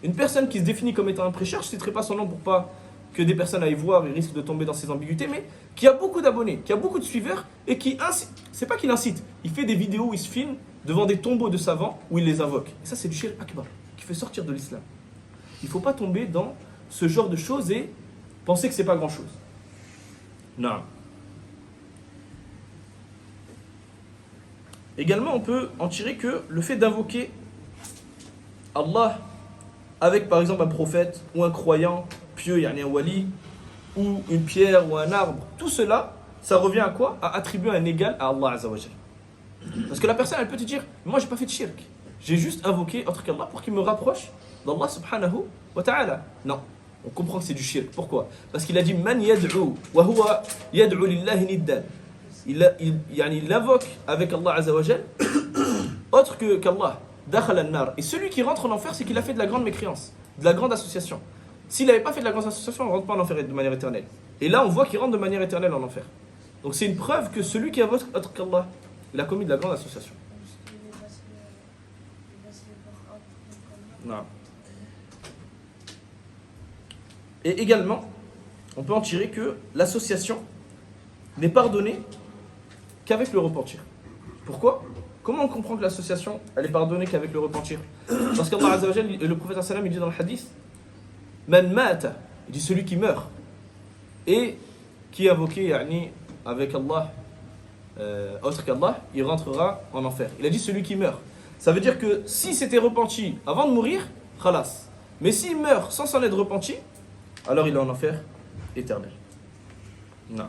Une personne qui se définit comme étant un prêcheur, je ne citerai pas son nom pour pas que des personnes aillent voir et risquent de tomber dans ces ambiguïtés, mais qui a beaucoup d'abonnés, qui a beaucoup de suiveurs et qui incite. C'est pas qu'il incite, il fait des vidéos où il se filme devant des tombeaux de savants où il les invoque. Et ça, c'est du shirk akbar qui fait sortir de l'islam. Il ne faut pas tomber dans ce genre de choses et penser que c'est pas grand-chose. Non. Également, on peut en tirer que le fait d'invoquer Allah avec par exemple un prophète ou un croyant pieux, yani un wali, ou une pierre ou un arbre, tout cela, ça revient à quoi? À attribuer un égal à Allah Azza wa Jalla. Parce que la personne, elle peut te dire, moi j'ai pas fait de shirk, j'ai juste invoqué autre qu'Allah pour qu'il me rapproche d'Allah subhanahu wa ta'ala. Non, on comprend que c'est du shirk. Pourquoi? Parce qu'il a dit Man yad'u wa huwa yad'u lillahi niddan. Il invoque avec Allah Azza wa Jalla autre qu'Allah. Dakhala an-nar. Et celui qui rentre en enfer, c'est qu'il a fait de la grande mécréance, de la grande association. S'il n'avait pas fait de la grande association, on ne rentre pas en enfer de manière éternelle. Et là, on voit qu'il rentre de manière éternelle en enfer. Donc c'est une preuve que celui qui invoque autre qu'Allah, il a commis de la grande association. Non. Et également, on peut en tirer que l'association n'est pardonnée qu'avec le repentir. Pourquoi? Comment on comprend que l'association elle est pardonnée qu'avec le repentir? Parce qu'Allah Azza wa Jalla, le prophète sallam, il dit dans le hadith Man mata, il dit celui qui meurt et qui est invoqué avec Allah autre qu'Allah, il rentrera en enfer. Il a dit celui qui meurt. Ça veut dire que si c'était repenti avant de mourir, khalas. Mais s'il meurt sans s'en être repenti, alors il est en enfer éternel. Non.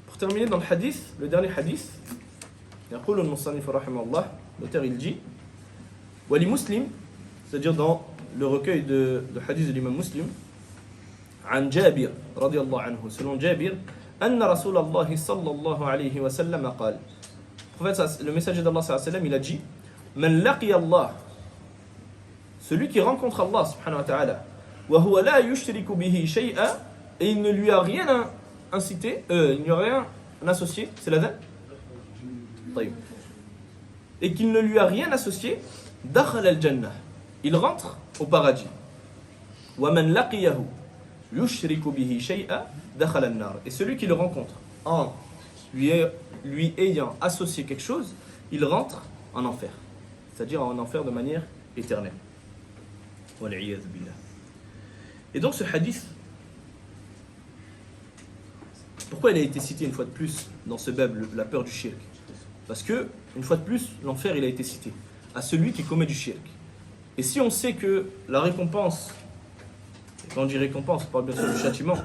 Pour terminer dans le hadith, le dernier hadith, l'auteur il dit Wali Muslim, c'est-à-dire dans le recueil de hadith de l'imam Muslim, عن جابر رضي الله عنه, selon Jabir, أن رسول الله صلى الله عليه وسلم قال, le messager d'Allah صلى الله عليه وسلم, il a dit من لقي الله, celui qui rencontre Allah subhanahu wa ta'ala, وهو لا يشرك به شيئا, et il ne lui a rien incité, il n'y a rien associé, c'est la date, et qu'il ne lui a rien associé, دخل الجنة, il rentre au paradis. ومن لقيه يشرك به شيئا دخل النار, et celui qui le rencontre en lui ayant associé quelque chose, il rentre en enfer, c'est-à-dire en enfer de manière éternelle. Et donc ce hadith, pourquoi il a été cité une fois de plus dans ce bab, la peur du shirk? Parce que, une fois de plus, l'enfer il a été cité à celui qui commet du shirk. Et si on sait que la récompense, et quand on dit récompense, on parle bien sûr du châtiment,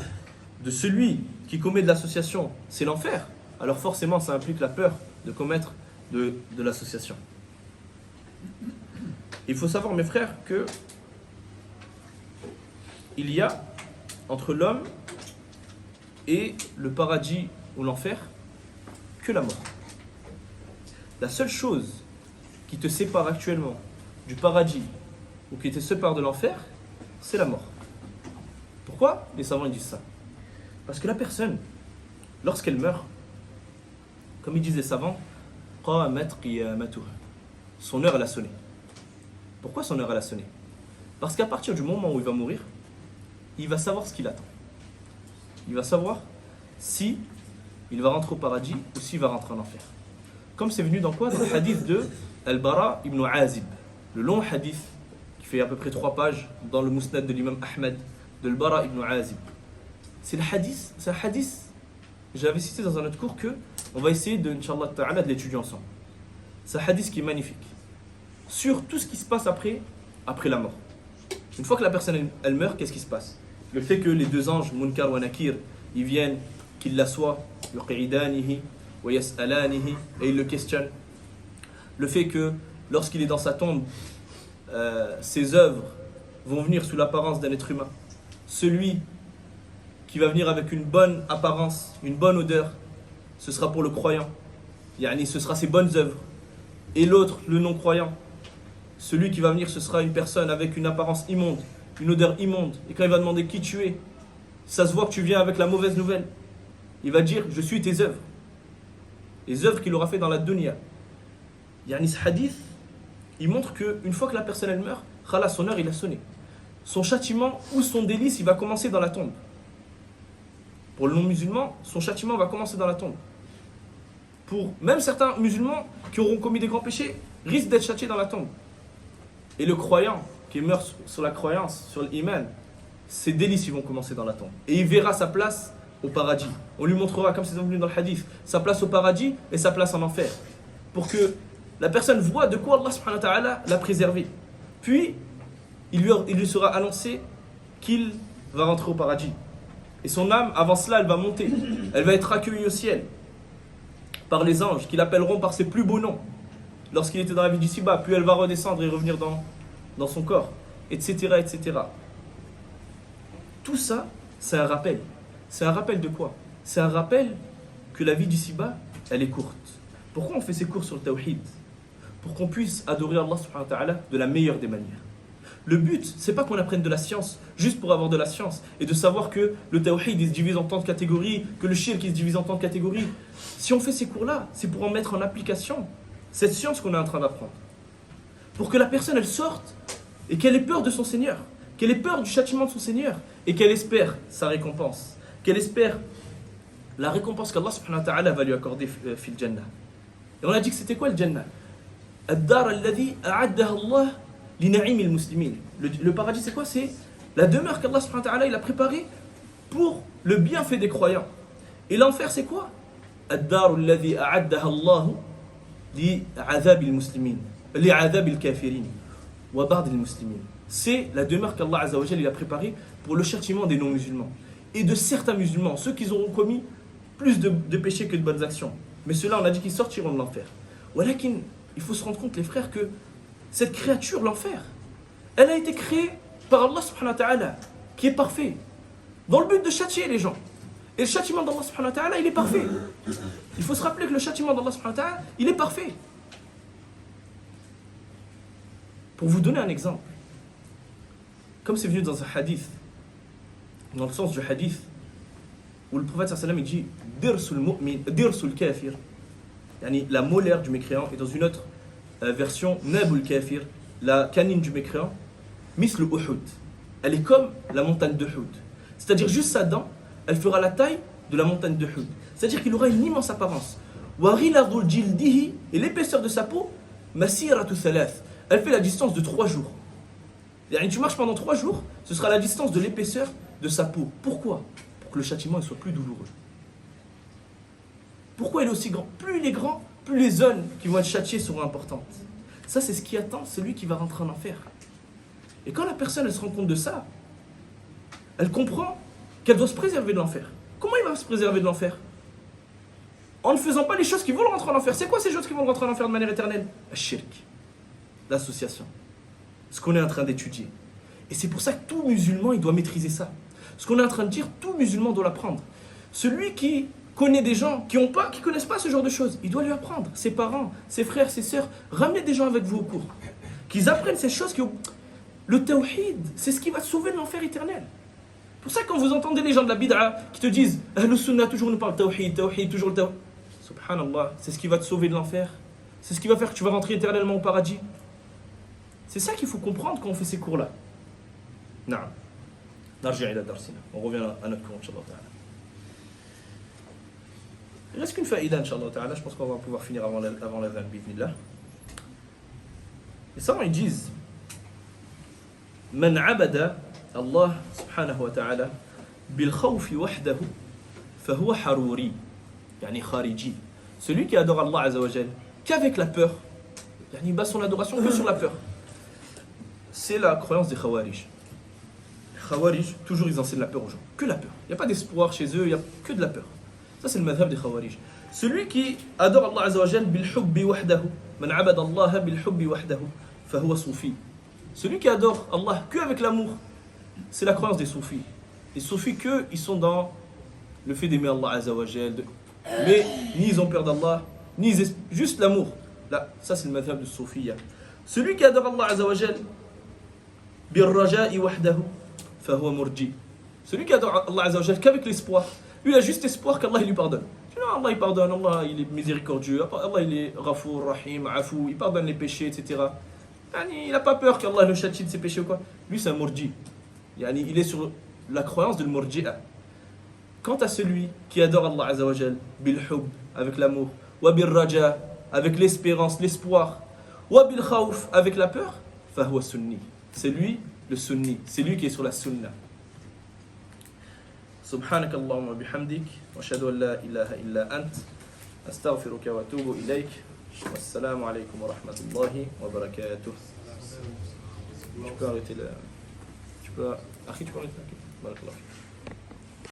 de celui qui commet de l'association, c'est l'enfer, alors forcément ça implique la peur de commettre de l'association. Il faut savoir, mes frères, que il y a entre l'homme et le paradis ou l'enfer que la mort. La seule chose qui te sépare actuellement du paradis ou qui te sépare de l'enfer, c'est la mort. Pourquoi les savants disent ça? Parce que la personne lorsqu'elle meurt, comme ils disent les savants, qamat qiyamatuha. Son heure elle a sonné. Pourquoi son heure elle a sonné? Parce qu'à partir du moment où il va mourir, il va savoir ce qu'il attend. Il va savoir si il va rentrer au paradis ou s'il va rentrer en enfer. Comme c'est venu dans quoi? Dans le hadith de Al-Bara ibn Azib, le long hadith qui fait à peu près 3 pages dans le Musnad de l'imam Ahmed de Al-Bara ibn Azib. C'est un hadith, j'avais cité dans un autre cours que on va essayer de, Inch'Allah Ta'ala, de l'étudier ensemble. C'est un hadith qui est magnifique sur tout ce qui se passe après la mort. Une fois que la personne elle meurt, qu'est-ce qui se passe? Le fait que les 2 anges, Munkar wa Nakir, ils viennent, qu'ils l'assoient, yuqidanihi wa yas'alanihi, et ils le questionnent. Le fait que lorsqu'il est dans sa tombe, ses œuvres vont venir sous l'apparence d'un être humain. Celui qui va venir avec une bonne apparence, une bonne odeur, ce sera pour le croyant. Yani, ce sera ses bonnes œuvres. Et l'autre, le non-croyant, celui qui va venir, ce sera une personne avec une apparence immonde, une odeur immonde. Et quand il va demander qui tu es, ça se voit que tu viens avec la mauvaise nouvelle. Il va dire, je suis tes œuvres. Les œuvres qu'il aura fait dans la dunya. Yani, ce hadith, il montre qu'une fois que la personne elle meurt, khalas, son heure il a sonné. Son châtiment ou son délice, il va commencer dans la tombe. Pour le non-musulman, son châtiment va commencer dans la tombe. Pour même certains musulmans qui auront commis des grands péchés, risquent d'être châtiés dans la tombe. Et le croyant qui meurt sur la croyance, sur l'iman, ses délices ils vont commencer dans la tombe. Et il verra sa place au paradis. On lui montrera, comme c'est venu dans le hadith, sa place au paradis et sa place en enfer. Pour que la personne voit de quoi Allah subhanahu wa ta'ala l'a préservé. Puis, il lui sera annoncé qu'il va rentrer au paradis. Et son âme, avant cela, elle va monter. Elle va être accueillie au ciel par les anges qui l'appelleront par ses plus beaux noms lorsqu'il était dans la vie d'ici-bas. Puis elle va redescendre et revenir dans son corps, etc., etc. Tout ça, c'est un rappel. C'est un rappel de quoi? C'est un rappel que la vie d'ici-bas, elle est courte. Pourquoi on fait ces cours sur le tawhid? Pour qu'on puisse adorer Allah subhanahu wa ta'ala de la meilleure des manières. Le but, c'est pas qu'on apprenne de la science juste pour avoir de la science et de savoir que le tawhid il se divise en tant de catégories, que le shirk il se divise en tant de catégories. Si on fait ces cours-là, c'est pour en mettre en application cette science qu'on est en train d'apprendre. Pour que la personne elle sorte et qu'elle ait peur de son Seigneur, qu'elle ait peur du châtiment de son Seigneur et qu'elle espère sa récompense, qu'elle espère la récompense qu'Allah subhanahu wa ta'ala va lui accorder fil Jannah. Et on a dit que c'était quoi le Jannah? Ad-dar alladhi a'addaha Allah li na'im al-muslimin. Le paradis c'est quoi? C'est la demeure qu'Allah subhanahu wa ta'ala il a préparée pour le bienfait des croyants. Et l'enfer c'est quoi? Ad-dar alladhi a'addaha Allah li 'adhab al-muslimin, li 'adhab al-kafirin wa ba'd al-muslimin. C'est la demeure qu'Allah azza wa jalla il a préparée pour le châtiment des non-musulmans et de certains musulmans, ceux qui auront commis plus de péchés que de bonnes actions. Mais ceux-là, on a dit qu'ils sortiront de l'enfer. Walakin, il faut se rendre compte, les frères, que cette créature, l'enfer, elle a été créée par Allah subhanahu wa ta'ala, qui est parfait, dans le but de châtier les gens. Et le châtiment d'Allah subhanahu wa ta'ala, il est parfait. Il faut se rappeler que le châtiment d'Allah subhanahu wa ta'ala, il est parfait. Pour vous donner un exemple, comme c'est venu dans un hadith, dans le sens du hadith, où le prophète sallallahu alayhi wa sallam il dit dirsul kafir, yani la molaire du mécréant, et dans une autre version nabul kafir, la canine du mécréant, misl Uhud, elle est comme la montagne de Uhud, c'est-à-dire juste sa dent elle fera la taille de la montagne de Uhud, c'est-à-dire qu'il aura une immense apparence. Wa ghiladul jildihi, et l'épaisseur de sa peau, masiratu thalath, elle fait la distance de 3 jours. Yani tu marches pendant 3 jours, ce sera la distance de l'épaisseur de sa peau. Pourquoi? Pour que le châtiment soit plus douloureux. Pourquoi il est aussi grand? Plus il est grand, plus les zones qui vont être châtiées seront importantes. Ça, c'est ce qui attend celui qui va rentrer en enfer. Et quand la personne elle se rend compte de ça, elle comprend qu'elle doit se préserver de l'enfer. Comment il va se préserver de l'enfer? En ne faisant pas les choses qui vont le rentrer en enfer. C'est quoi ces choses qui vont le rentrer en enfer de manière éternelle? Le shirk, l'association. Ce qu'on est en train d'étudier. Et c'est pour ça que tout musulman, il doit maîtriser ça. Ce qu'on est en train de dire, tout musulman doit l'apprendre. Celui qui connaît des gens qui ne connaissent pas ce genre de choses, il doit lui apprendre. Ses parents, ses frères, ses sœurs, ramenez des gens avec vous au cours. Qu'ils apprennent ces choses. Le tawhid, c'est ce qui va te sauver de l'enfer éternel. pour ça que quand vous entendez les gens de la bid'a qui te disent Ahlus Sunnah toujours nous parle tawhid, toujours le tawhid. Subhanallah, c'est ce qui va te sauver de l'enfer. C'est ce qui va faire que tu vas rentrer éternellement au paradis. C'est ça qu'il faut comprendre quand on fait ces cours-là. Naam. Narji' ila darsina. On revient à notre cours, Inch'Allah ta'ala. Il reste qu'une faïda, Inch'Allah ta'ala. Je pense qu'on va pouvoir finir avant l'adhan, bi'idhnillah. Et ça, ils disent Man abada Allah subhanahu wa ta'ala bil khawfi wahdahu fahuwa haruri. Yani khariji. Celui qui adore Allah azza wa jal qu'avec la peur, il base son adoration que sur la peur. C'est la croyance des Khawarij. Les Khawarij, toujours ils enseignent la peur aux gens. Que la peur. Il n'y a pas d'espoir chez eux, il n'y a que de la peur. Ça c'est le madhab des Khawarij. Celui qui adore Allah azza wa jal bil hubbi wahdahu, man abada Allah bil hubbi wahdahu, fahuwa soufi. Celui qui adore Allah que avec l'amour, c'est la croyance des soufis. Les soufis que ils sont dans le fait d'aimer Allah azza wa jal, mais ni ils ont peur d'Allah, ni juste l'amour. Là, ça c'est le madhab du Soufiyya. Celui qui adore Allah azza wa jal bir raja'i wahdahu fahuwa murji. Celui qui adore Allah azza wa jal qu'avec l'espoir, lui il a juste espoir qu'Allah il lui pardonne. Non, Allah il pardonne, Allah il est miséricordieux, Allah il est Ghafour, Rahim, Afou, il pardonne les péchés, etc. Il n'a pas peur qu'Allah le châtie de ses péchés ou quoi. Lui c'est un murji. Il est sur la croyance de murji'a. Quant à celui qui adore Allah azza wa jal bil hub, avec l'amour, wa bil raja, avec l'espérance, l'espoir, wa bil khawf, avec la peur, fahuwa sunni. C'est lui le sunni, c'est lui qui est sur la sunna. سبحانك اللهم وبحمدك واشهد ان لا اله الا انت استغفرك واتوب اليك والسلام عليكم ورحمه الله وبركاته. Tu peux arrêter là. Tu peux arrêter. بارك الله فيك.